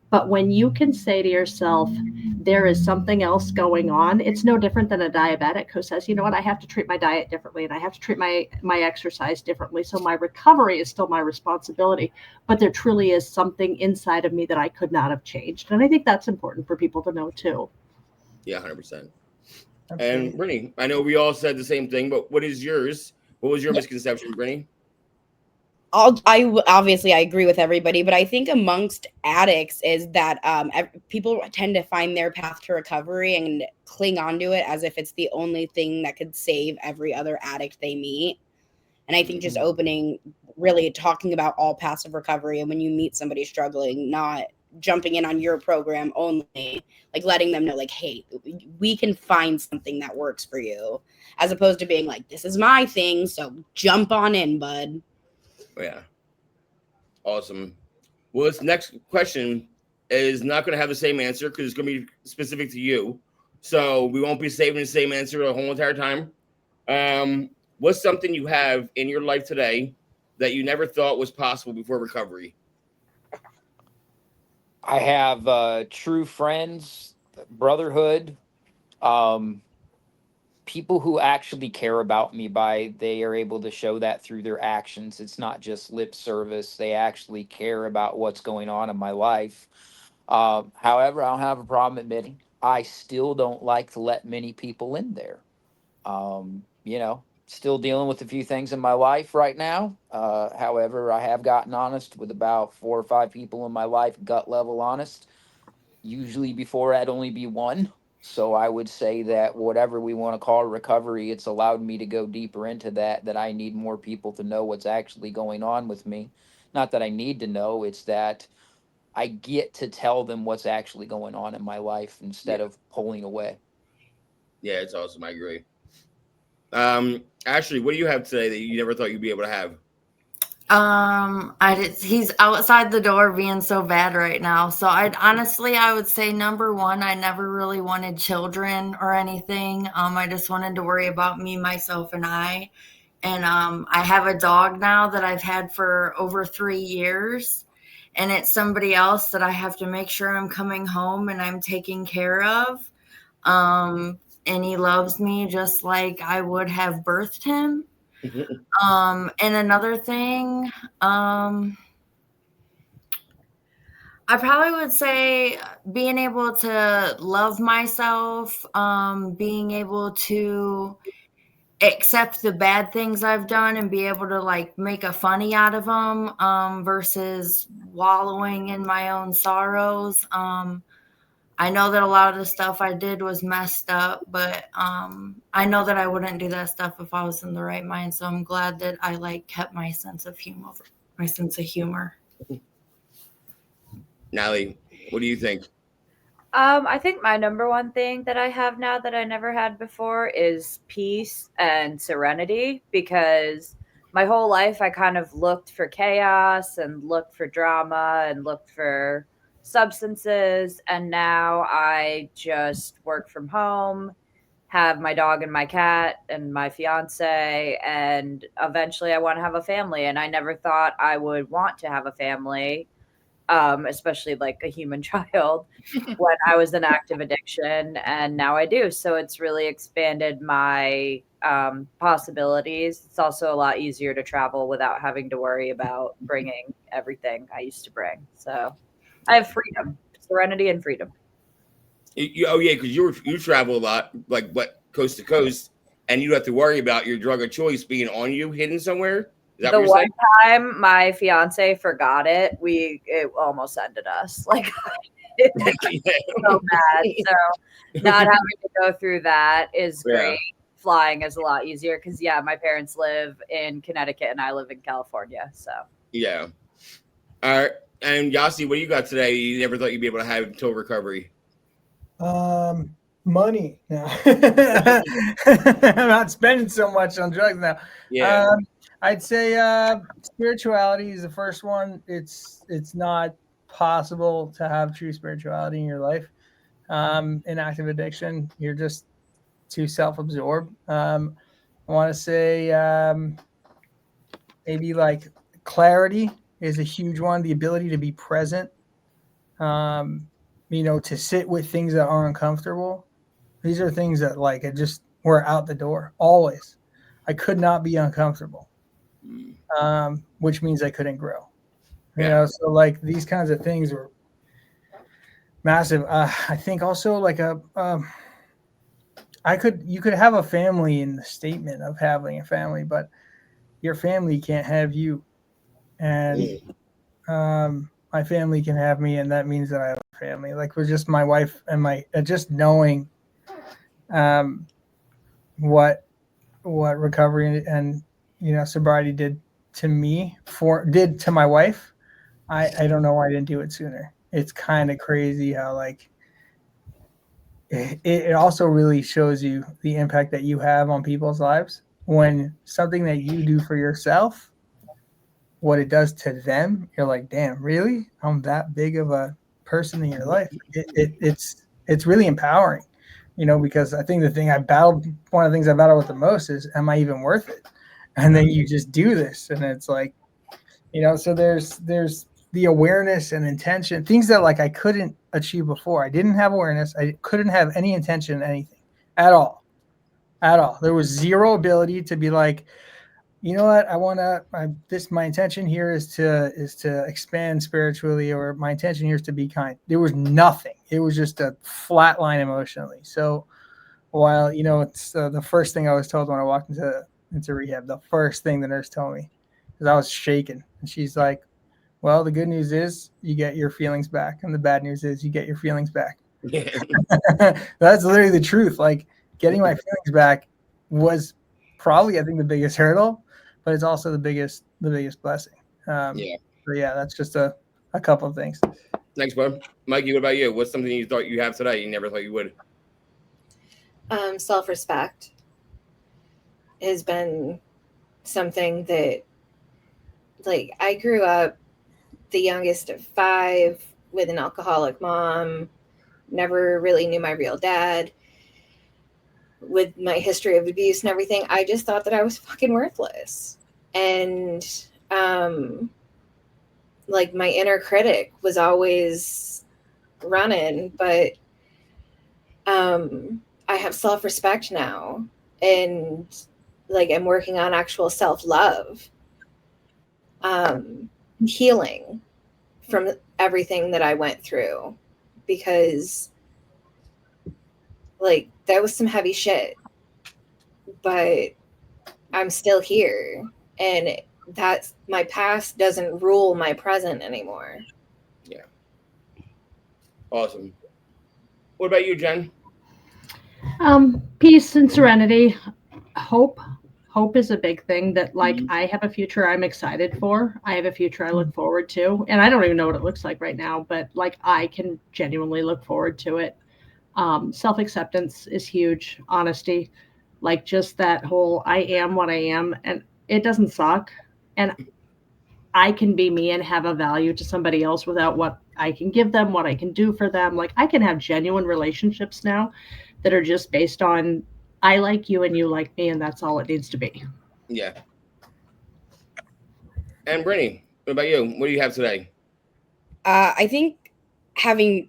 But when you can say to yourself, there is something else going on, it's no different than a diabetic who says, you know what, I have to treat my diet differently, and I have to treat my exercise differently. So my recovery is still my responsibility, but there truly is something inside of me that I could not have changed. And I think that's important for people to know too. Yeah, 100%. Absolutely. And Brittany, I know we all said the same thing, but what is yours? What was your misconception, Brittany? Obviously I agree with everybody, but I think amongst addicts is that people tend to find their path to recovery and cling onto it as if it's the only thing that could save every other addict they meet. And I think just opening, really talking about all paths of recovery, and when you meet somebody struggling, not jumping in on your program only, like letting them know, like, hey, we can find something that works for you, as opposed to being like, this is my thing, so jump on in, bud. Yeah. Awesome. Well, this next question is not going to have the same answer because it's going to be specific to you. So we won't be saving the same answer the whole entire time. What's something you have in your life today that you never thought was possible before recovery? I have true friends, brotherhood, people who actually care about me. They are able to show that through their actions. It's not just lip service. They actually care about what's going on in my life. However, I don't have a problem admitting I still don't like to let many people in there. Still dealing with a few things in my life right now. However, I have gotten honest with about 4 or 5 people in my life, gut level honest. Usually before I'd only be one. So I would say that whatever we want to call recovery, it's allowed me to go deeper into that I need more people to know what's actually going on with me. Not that I need to know, it's that I get to tell them what's actually going on in my life instead of pulling away. Yeah, it's awesome. I agree. Ashlee, what do you have today that you never thought you'd be able to have? He's outside the door being so bad right now. So I would say number one, I never really wanted children or anything. I just wanted to worry about me, myself, and I. And I have a dog now that I've had for over 3 years. And it's somebody else that I have to make sure I'm coming home and I'm taking care of. And he loves me just like I would have birthed him. And another thing, I probably would say being able to love myself, being able to accept the bad things I've done and be able to like make a funny out of them, versus wallowing in my own sorrows. I know that a lot of the stuff I did was messed up, but I know that I wouldn't do that stuff if I was in the right mind. So I'm glad that I kept my sense of humor. Natalie, what do you think? I think my number one thing that I have now that I never had before is peace and serenity, because my whole life I kind of looked for chaos and looked for drama and looked for substances, and now I just work from home, have my dog and my cat and my fiance, and eventually I want to have a family. And I never thought I would want to have a family, especially like a human child, when I was in active addiction, and now I do. So it's really expanded my possibilities. It's also a lot easier to travel without having to worry about bringing everything I used to bring. So I have freedom, serenity, and freedom. Oh yeah, because you travel a lot, like coast to coast, and you have to worry about your drug of choice being on you, hidden somewhere. Is that The what you're one saying? time my fiance forgot it, it almost ended us. Like it was so bad. So not having to go through that is great. Flying is a lot easier because my parents live in Connecticut and I live in California. So yeah. All right. And Yossi, what do you got today you never thought you'd be able to have until recovery? Money. No. I'm not spending so much on drugs now. Yeah. I'd say spirituality is the first one. It's not possible to have true spirituality in your life in active addiction. You're just too self-absorbed. I want to say maybe like clarity is a huge one. The ability to be present, to sit with things that are uncomfortable. These are things that like I just were out the door always. I could not be uncomfortable, which means I couldn't grow. So like these kinds of things were massive. I think also like you could have a family in the statement of having a family, but your family can't have you. And my family can have me, and that means that I have a family. Like with just my wife and just knowing what recovery and sobriety did to me did to my wife. I don't know why I didn't do it sooner. It's kind of crazy how like it also really shows you the impact that you have on people's lives when something that you do for yourself, what it does to them. You're like, damn, really? I'm that big of a person in your life. It's really empowering, because I think one of the things I battled with the most is, am I even worth it? And then you just do this, and it's like, so there's the awareness and intention, things that like I couldn't achieve before. I didn't have awareness. I couldn't have any intention, anything at all. There was zero ability to be like, you know what, my intention here is to expand spiritually, or my intention here is to be kind. There was nothing. It was just a flat line emotionally. So while, it's the first thing I was told when I walked into rehab, the first thing the nurse told me, because I was shaking, and she's like, well, the good news is you get your feelings back, and the bad news is you get your feelings back. Yeah. That's literally the truth. Like, getting my feelings back was probably, I think, the biggest hurdle, but it's also the biggest blessing. So yeah, that's just a couple of things. Thanks, bud. Mykee, what about you? What's something you thought you have today you never thought you would? Self-respect has been something that, like, I grew up the youngest of 5 with an alcoholic mom, never really knew my real dad. With my history of abuse and everything, I just thought that I was fucking worthless. And like my inner critic was always running, but I have self-respect now, and like I'm working on actual self-love, healing from everything that I went through, because like that was some heavy shit, but I'm still here, and that's my past doesn't rule my present anymore. Yeah. Awesome. What about you, Jen? Peace and serenity. Hope is a big thing that, like, I have a future I'm excited for. I have a future I look forward to, and I don't even know what it looks like right now, but like I can genuinely look forward to it. Self-acceptance is huge. Honesty, like just that whole I am what I am, and it doesn't suck, and I can be me and have a value to somebody else without what I can give them, what I can do for them. Like I can have genuine relationships now that are just based on I like you and you like me, and that's all it needs to be. Yeah. And Brittany, what about you? What do you have today? I think having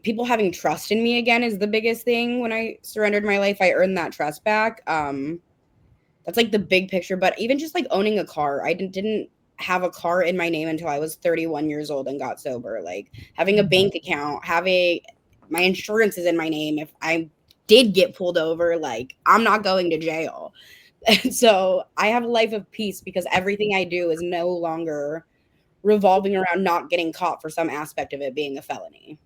trust in me again is the biggest thing. When I surrendered my life, I earned that trust back. That's like the big picture, but even just like owning a car, I didn't have a car in my name until I was 31 years old and got sober. Like having a bank account, having my insurance is in my name. If I did get pulled over, like I'm not going to jail. And so I have a life of peace because everything I do is no longer revolving around not getting caught for some aspect of it being a felony.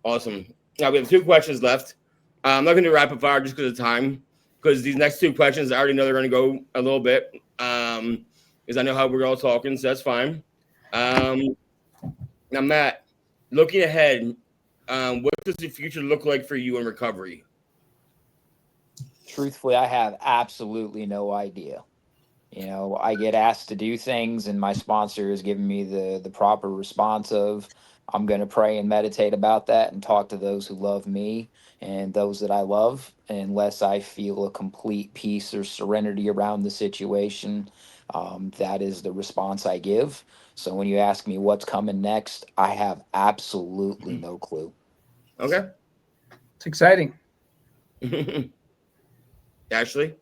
Awesome. Now we have 2 questions left. I'm not going to do rapid fire just because of time, because these next 2 questions I already know they're going to go a little bit, because I know how we're all talking, so that's fine. Now, Matt, looking ahead, what does the future look like for you in recovery? Truthfully, I have absolutely no idea. I get asked to do things, and my sponsor is giving me the proper response of, I'm going to pray and meditate about that and talk to those who love me and those that I love, unless I feel a complete peace or serenity around the situation. That is the response I give. So when you ask me what's coming next, I have absolutely no clue. Okay. It's exciting. Ashlee?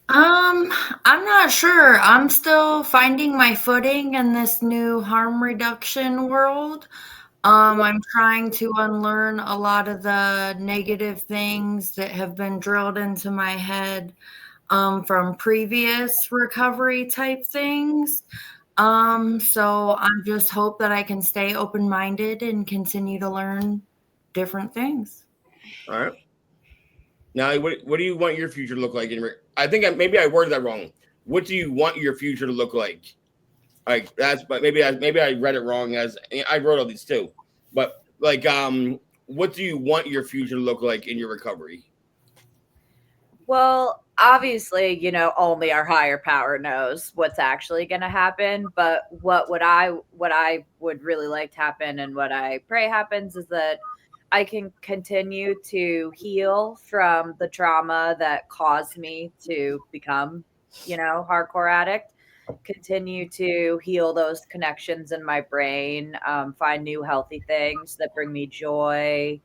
I'm not sure. I'm still finding my footing in this new harm reduction world. I'm trying to unlearn a lot of the negative things that have been drilled into my head from previous recovery type things. So I just hope that I can stay open-minded and continue to learn different things. All right. Now, what do you want your future to look like? I think maybe I worded that wrong. What do you want your future to look like? Like but maybe I read it wrong. As I wrote all these too, but like, what do you want your future to look like in your recovery? Well, obviously, only our higher power knows what's actually going to happen. But what I would really like to happen, and what I pray happens, is that I can continue to heal from the trauma that caused me to become, hardcore addict. Continue to heal those connections in my brain, find new healthy things that bring me joy.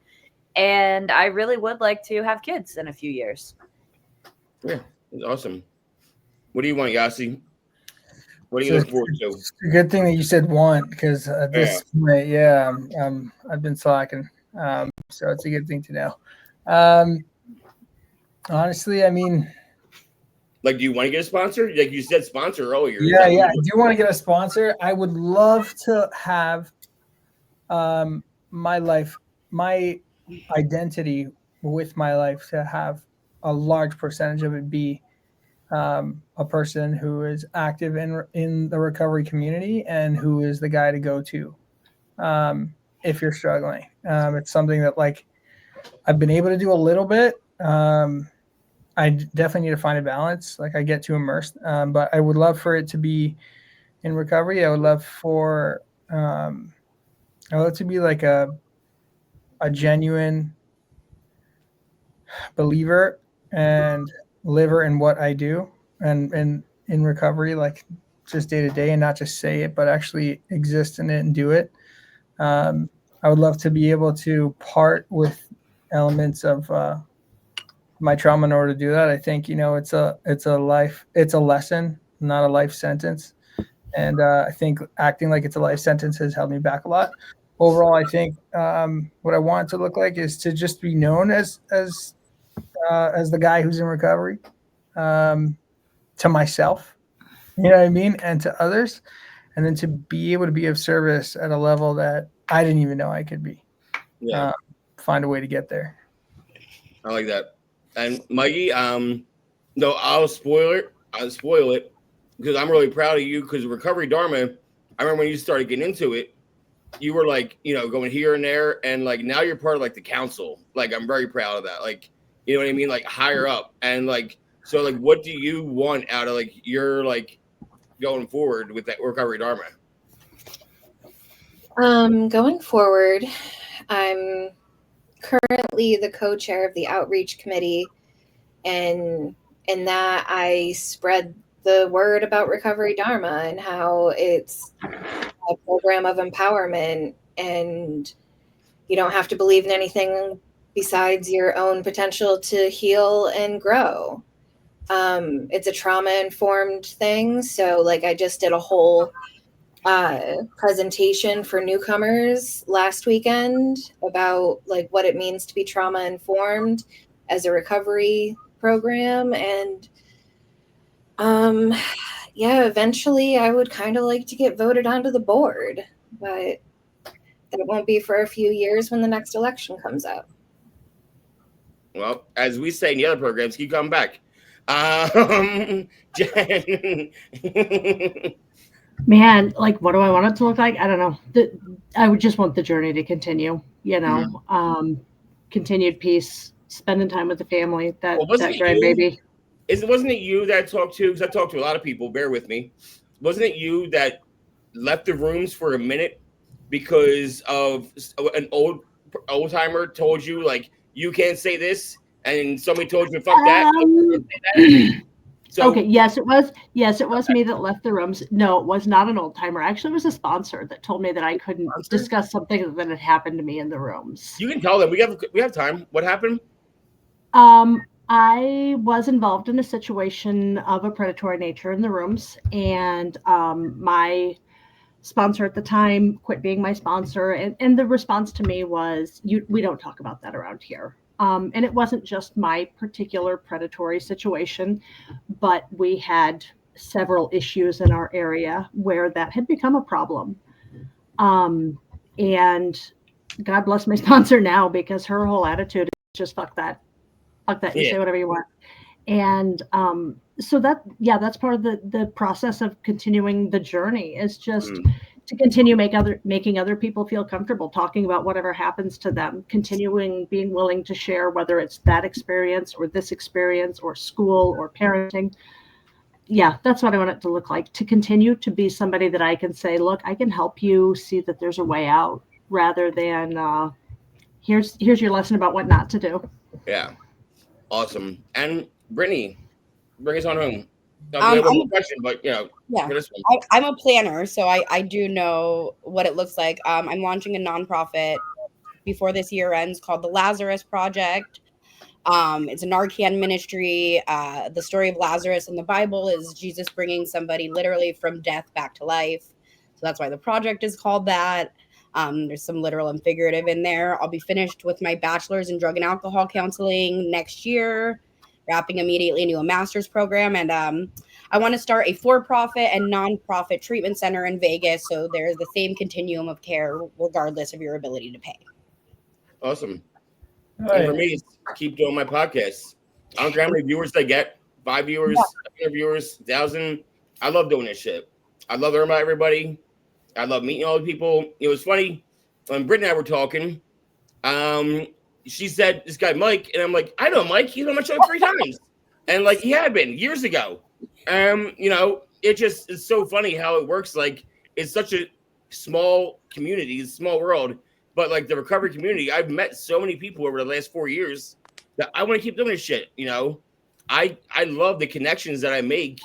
And I really would like to have kids in a few years. Yeah, that's awesome. What do you want, Yossi? What do you look forward to? It's a good thing that you said want, because this point, I've been slacking. So it's a good thing to know. Honestly, I mean, like, do you want to get a sponsor? Like you said, sponsor earlier. Yeah, I do want to get a sponsor. I would love to have my life, my identity with my life, to have a large percentage of it be a person who is active in the recovery community and who is the guy to go to if you're struggling. It's something that, like, I've been able to do a little bit. I definitely need to find a balance. Like, I get too immersed, but I would love for it to be in recovery. I would love to be like a genuine believer and liver in what I do, and in recovery, like just day to day, and not just say it, but actually exist in it and do it. I would love to be able to part with elements of my trauma in order to do that. I think, it's a lesson, not a life sentence. And I think acting like it's a life sentence has held me back a lot. Overall, I think what I want it to look like is to just be known as the guy who's in recovery, to myself, you know what I mean, and to others, and then to be able to be of service at a level that I didn't even know I could be. Yeah. Find a way to get there. I like that. And Mykee, no, I'll spoil it because I'm really proud of you, because Recovery Dharma, I remember when you started getting into it, you were like, going here and there, and like now you're part of like the council. Like, I'm very proud of that. Like, you know what I mean? Like, higher up. And like, so like, what do you want out of like your like going forward with that Recovery Dharma? Going forward, I'm currently the co-chair of the outreach committee, and in that I spread the word about Recovery Dharma and how it's a program of empowerment, and you don't have to believe in anything besides your own potential to heal and grow. It's a trauma-informed thing, so like I just did a whole presentation for newcomers last weekend about like what it means to be trauma informed as a recovery program. And eventually I would kind of like to get voted onto the board, but that won't be for a few years when the next election comes up. Well, as we say in the other programs, keep coming back. Jen. Man, like, what do I want it to look like? I don't know. I would just want the journey to continue, continued peace, spending time with the family, that grandbaby. Wasn't it you that I talked to? Because I talked to a lot of people, bear with me. Wasn't it you that left the rooms for a minute because of an old timer told you like you can't say this, and somebody told you fuck that? You can't say that? So, okay, yes, it was. Yes, it was me that left the rooms. No, it was not an old timer. Actually, it was a sponsor that told me that I couldn't discuss something that had happened to me in the rooms. You can tell them. We have time. What happened? I was involved in a situation of a predatory nature in the rooms, and my sponsor at the time quit being my sponsor, and the response to me was, we don't talk about that around here. And it wasn't just my particular predatory situation, but we had several issues in our area where that had become a problem. And God bless my sponsor now, because her whole attitude is just fuck that, you say whatever you want. And so that's part of the process of continuing the journey, is just to continue making other people feel comfortable talking about whatever happens to them, continuing being willing to share, whether it's that experience or this experience or school or parenting. Yeah, that's what I want it to look like, to continue to be somebody that I can say, look, I can help you see that there's a way out, rather than here's your lesson about what not to do. Yeah. Awesome. And Brittany, bring us on home. We I'm have one more question, but yeah, for this one. I'm a planner, so I do know what it looks like. I'm launching a nonprofit before this year ends called the Lazarus Project. It's a Narcan ministry. The story of Lazarus in the Bible is Jesus bringing somebody literally from death back to life. So that's why the project is called that. There's some literal and figurative in there. I'll be finished with my bachelor's in drug and alcohol counseling next year, wrapping immediately into a master's program. And I want to start a for-profit and nonprofit treatment center in Vegas. So there's the same continuum of care, regardless of your ability to pay. Awesome. Right. And for me, it's keep doing my podcast. I don't care how many viewers they get. 5 viewers, 100 viewers, 1,000. I love doing this shit. I love learning about everybody. I love meeting all the people. It was funny when Brittany and I were talking. She said this guy Mike, and I'm like, I know Mike. He's on my show 3 times, and like he had been years ago. It's so funny how it works. Like it's such a small community, a small world, but like the recovery community, I've met so many people over the last 4 years that I want to keep doing this shit. I love the connections that I make.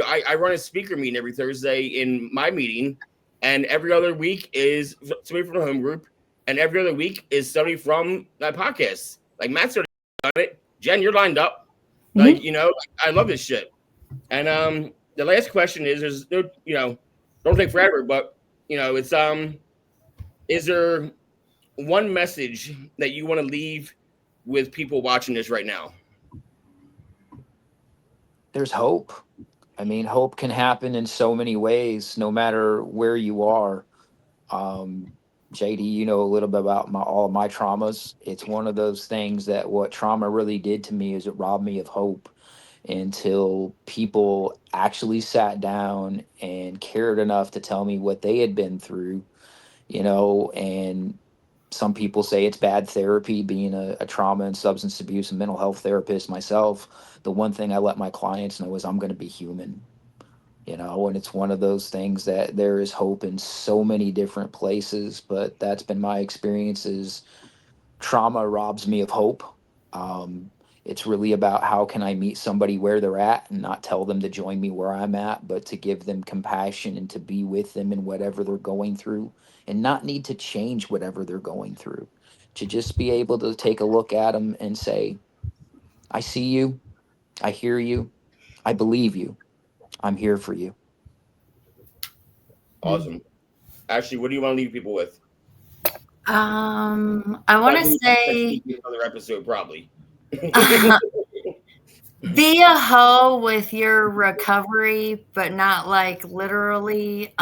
I run a speaker meeting every Thursday in my meeting. And every other week is somebody from the home group. And every other week is somebody from my podcast. Like Matt's already done it. Jen, you're lined up. Like, I love this shit. And the last question is, there's no, don't take forever, but it's is there one message that you want to leave with people watching this right now? There's hope. I mean, hope can happen in so many ways, no matter where you are. JD, you know a little bit about all of my traumas. It's one of those things that what trauma really did to me is it robbed me of hope, until people actually sat down and cared enough to tell me what they had been through, and some people say it's bad therapy. Being a trauma and substance abuse and mental health therapist myself, the one thing I let my clients know is I'm going to be human, and it's one of those things that there is hope in so many different places, but that's been my experiences. Trauma robs me of hope. It's really about how can I meet somebody where they're at and not tell them to join me where I'm at, but to give them compassion and to be with them in whatever they're going through, and not need to change whatever they're going through, to just be able to take a look at them and say, I see you, I hear you, I believe you, I'm here for you. Awesome. Ashlee, what do you want to leave people with? I want to say another episode, probably. be a hoe with your recovery, but not like literally.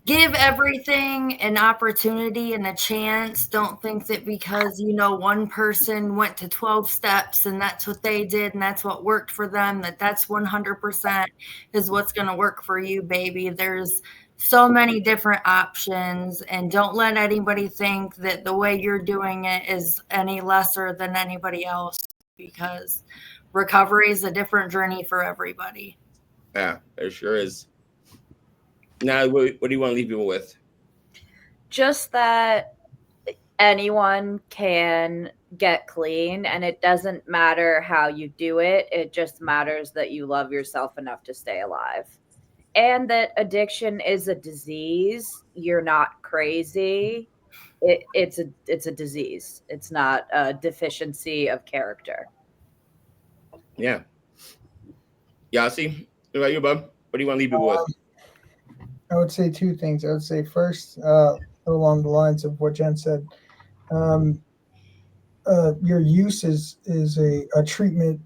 Give everything an opportunity and a chance. Don't think that because one person went to 12 steps and that's what they did and that's what worked for them, that's 100% is what's going to work for you, baby. There's so many different options, and don't let anybody think that the way you're doing it is any lesser than anybody else, because recovery is a different journey for everybody. Yeah, it sure is. Now, what do you want to leave people with? Just that anyone can get clean, and it doesn't matter how you do it. It just matters that you love yourself enough to stay alive. And that addiction is a disease. You're not crazy. It's a disease. It's not a deficiency of character. Yeah. Yossi, what about you, bub? What do you want to leave people with? I would say two things. I would say first, along the lines of what Jen said, your use is a treatment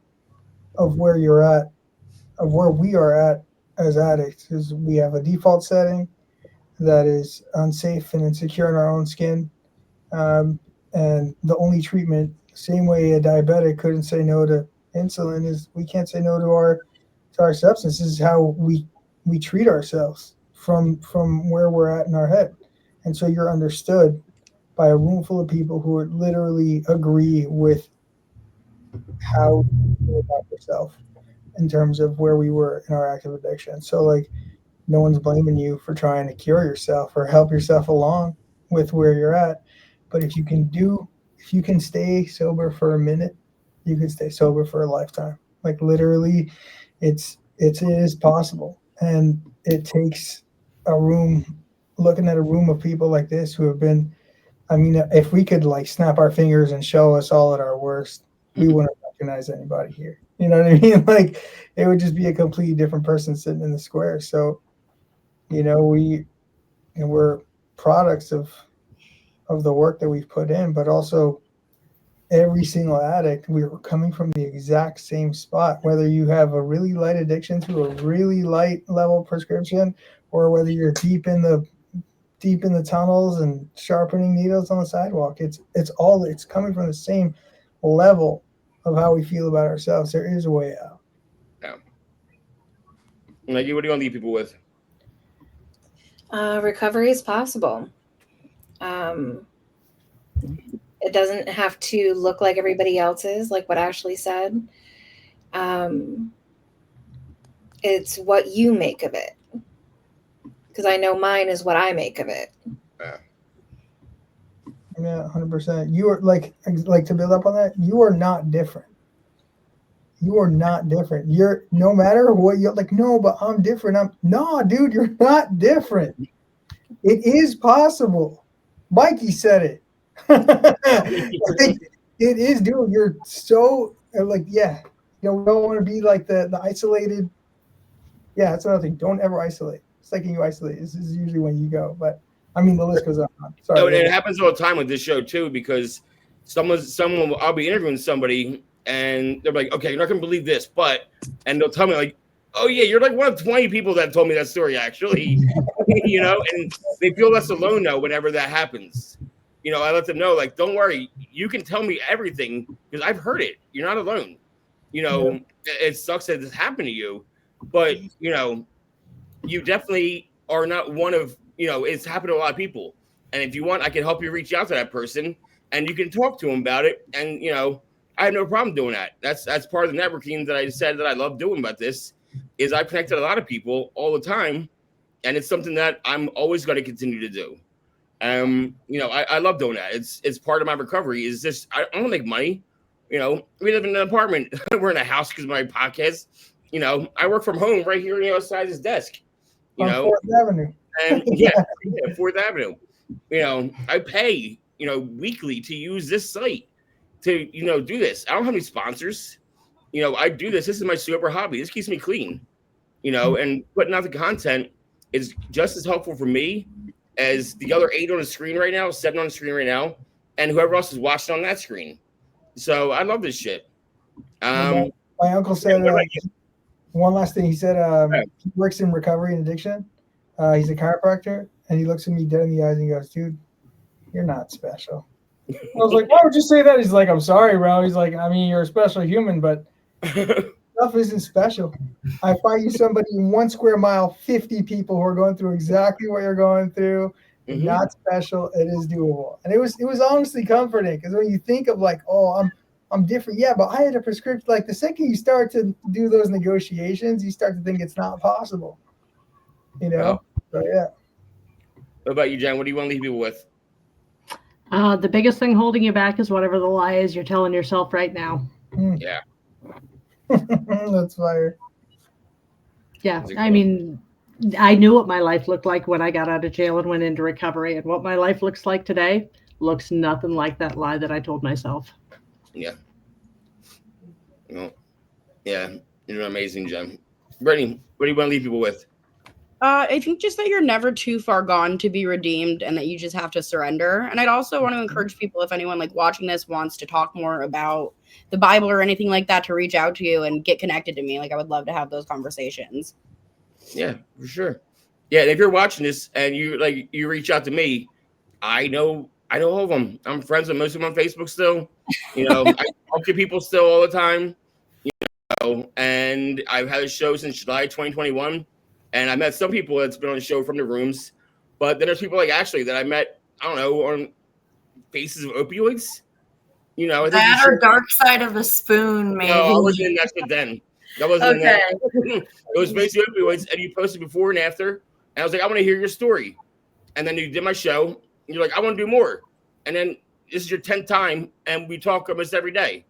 of where you're at, of where we are at as addicts. Because we have a default setting that is unsafe and insecure in our own skin, and the only treatment, same way a diabetic couldn't say no to insulin, is we can't say no to our substance. This is how we treat ourselves from where we're at in our head. And so you're understood by a room full of people who literally agree with how you feel about yourself in terms of where we were in our active addiction. So like, no one's blaming you for trying to cure yourself or help yourself along with where you're at. But if you can stay sober for a minute, you can stay sober for a lifetime. Like literally, it is possible. And it takes looking at a room of people like this who have been, I mean, if we could like snap our fingers and show us all at our worst, we wouldn't recognize anybody here. You know what I mean? Like it would just be a completely different person sitting in the square. So, you know, we're products of the work that we've put in, but also every single addict, we were coming from the exact same spot, whether you have a really light addiction to a really light level prescription, or whether you're deep in the tunnels and sharpening needles on the sidewalk. It's coming from the same level of how we feel about ourselves. There is a way out. Yeah. Mykee, what do you want to leave people with? Recovery is possible. It doesn't have to look like everybody else's, like what Ashlee said. It's what you make of it. Because I know mine is what I make of it. Yeah, 100%. You are like to build up on that. You are not different. You are not different. You're no matter what you're like. No, but I'm different. No, dude, you're not different. It is possible. Mykee said it. Like, it is, dude. You're so like, yeah. You know, we don't want to be like the isolated. Yeah, that's another thing. Don't ever isolate. The second you isolate, this is usually when you go. But I mean, the list goes on. Sorry. No, and it happens all the time with this show too, because someone I'll be interviewing somebody and they're like, okay, you're not gonna believe this, and they'll tell me like, oh yeah, you're like one of 20 people that told me that story actually. You know, and they feel less alone now whenever that happens. You know, I let them know, like, don't worry, you can tell me everything because I've heard it. You're not alone. You know, It sucks that this happened to you, but you know, you definitely are not one of, you know, it's happened to a lot of people. And if you want, I can help you reach out to that person and you can talk to them about it. And, you know, I have no problem doing that. That's part of the networking that I said that I love doing about this, is I've connected a lot of people all the time. And it's something that I'm always going to continue to do. You know, I love doing that. It's part of my recovery. Is just, I don't make money. You know, we live in an apartment. We're in a house because of my podcast. You know, I work from home right here on the other side of this desk. You on know, 4th Avenue. And yeah, 4th Avenue. You know, I pay, you know, weekly to use this site to, you know, do this. I don't have any sponsors. You know, I do this. This is my super hobby. This keeps me clean. You know, and putting out the content is just as helpful for me as the other 8 on the screen right now, 7 on the screen right now, and whoever else is watching on that screen. So I love this shit. My uncle said one last thing. He said he works in recovery and addiction. He's a chiropractor, and he looks at me dead in the eyes and he goes, "Dude, you're not special." I was like, "Why would you say that?" He's like, "I'm sorry, bro." He's like, "I mean, you're a special human, but stuff isn't special. I find you somebody in 1 square mile, 50 people who are going through exactly what you're going through. Mm-hmm. Not special. It is doable." And it was honestly comforting, because when you think of like, oh, I'm different. Yeah, but I had a prescription. Like the second you start to do those negotiations, you start to think it's not possible. You know? So yeah. What about you, Jen? What do you want to leave people with? The biggest thing holding you back is whatever the lie is you're telling yourself right now. Yeah. That's fire. Yeah, I mean, I knew what my life looked like when I got out of jail and went into recovery, and what my life looks like today looks nothing like that lie that I told myself. Yeah. Well, yeah, you're amazing, Jen. Brittany, what do you want to leave people with? I think just that you're never too far gone to be redeemed and that you just have to surrender. And I'd also want to encourage people, if anyone like watching this wants to talk more about the Bible or anything like that, to reach out to you and get connected to me. Like, I would love to have those conversations. Yeah, for sure. Yeah, if you're watching this and you reach out to me, I know all of them. I'm friends with most of them on Facebook still. I talk to people still all the time. And I've had a show since July 2021. And I met some people that's been on the show from the rooms, but then there's people like Ashlee that I met, I don't know, on Faces of Opioids. I think That or Dark Side of the Spoon, maybe. No, I wasn't in that shit then. That wasn't in that. It was Faces of Opioids, and you posted before and after, and I was like, I want to hear your story. And then you did my show, and you're like, I want to do more. And then this is your 10th time, and we talk almost every day.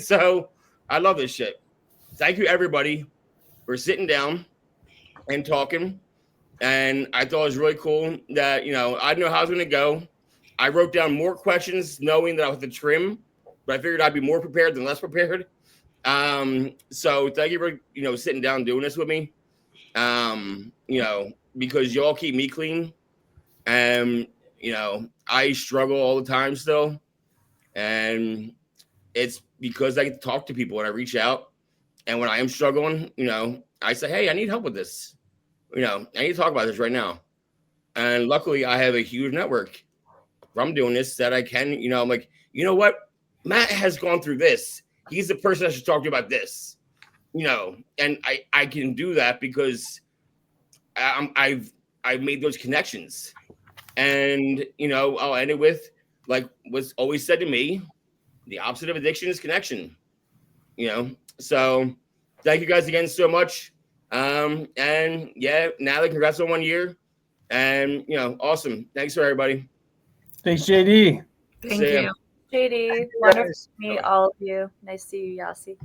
So I love this shit. Thank you, everybody, for sitting down and talking. And I thought it was really cool that, I didn't know how I was going to go. I wrote down more questions knowing that I was to trim, but I figured I'd be more prepared than less prepared. So thank you for, sitting down and doing this with me. Because y'all keep me clean. And, I struggle all the time still. And it's because I get to talk to people and I reach out. And when I am struggling, I say, hey, I need help with this. I need to talk about this right now. And luckily, I have a huge network from doing this that I can, I'm like, you know what? Matt has gone through this. He's the person I should talk to about this, and I can do that because I've made those connections. And, I'll end it with, like, what's always said to me, the opposite of addiction is connection, So thank you guys again so much. And yeah, Natalie, congrats on 1 year. And, awesome. Thanks for everybody. Thanks, JD. Thank you. JD, wonderful to meet all of you. Nice to see you, Yossi.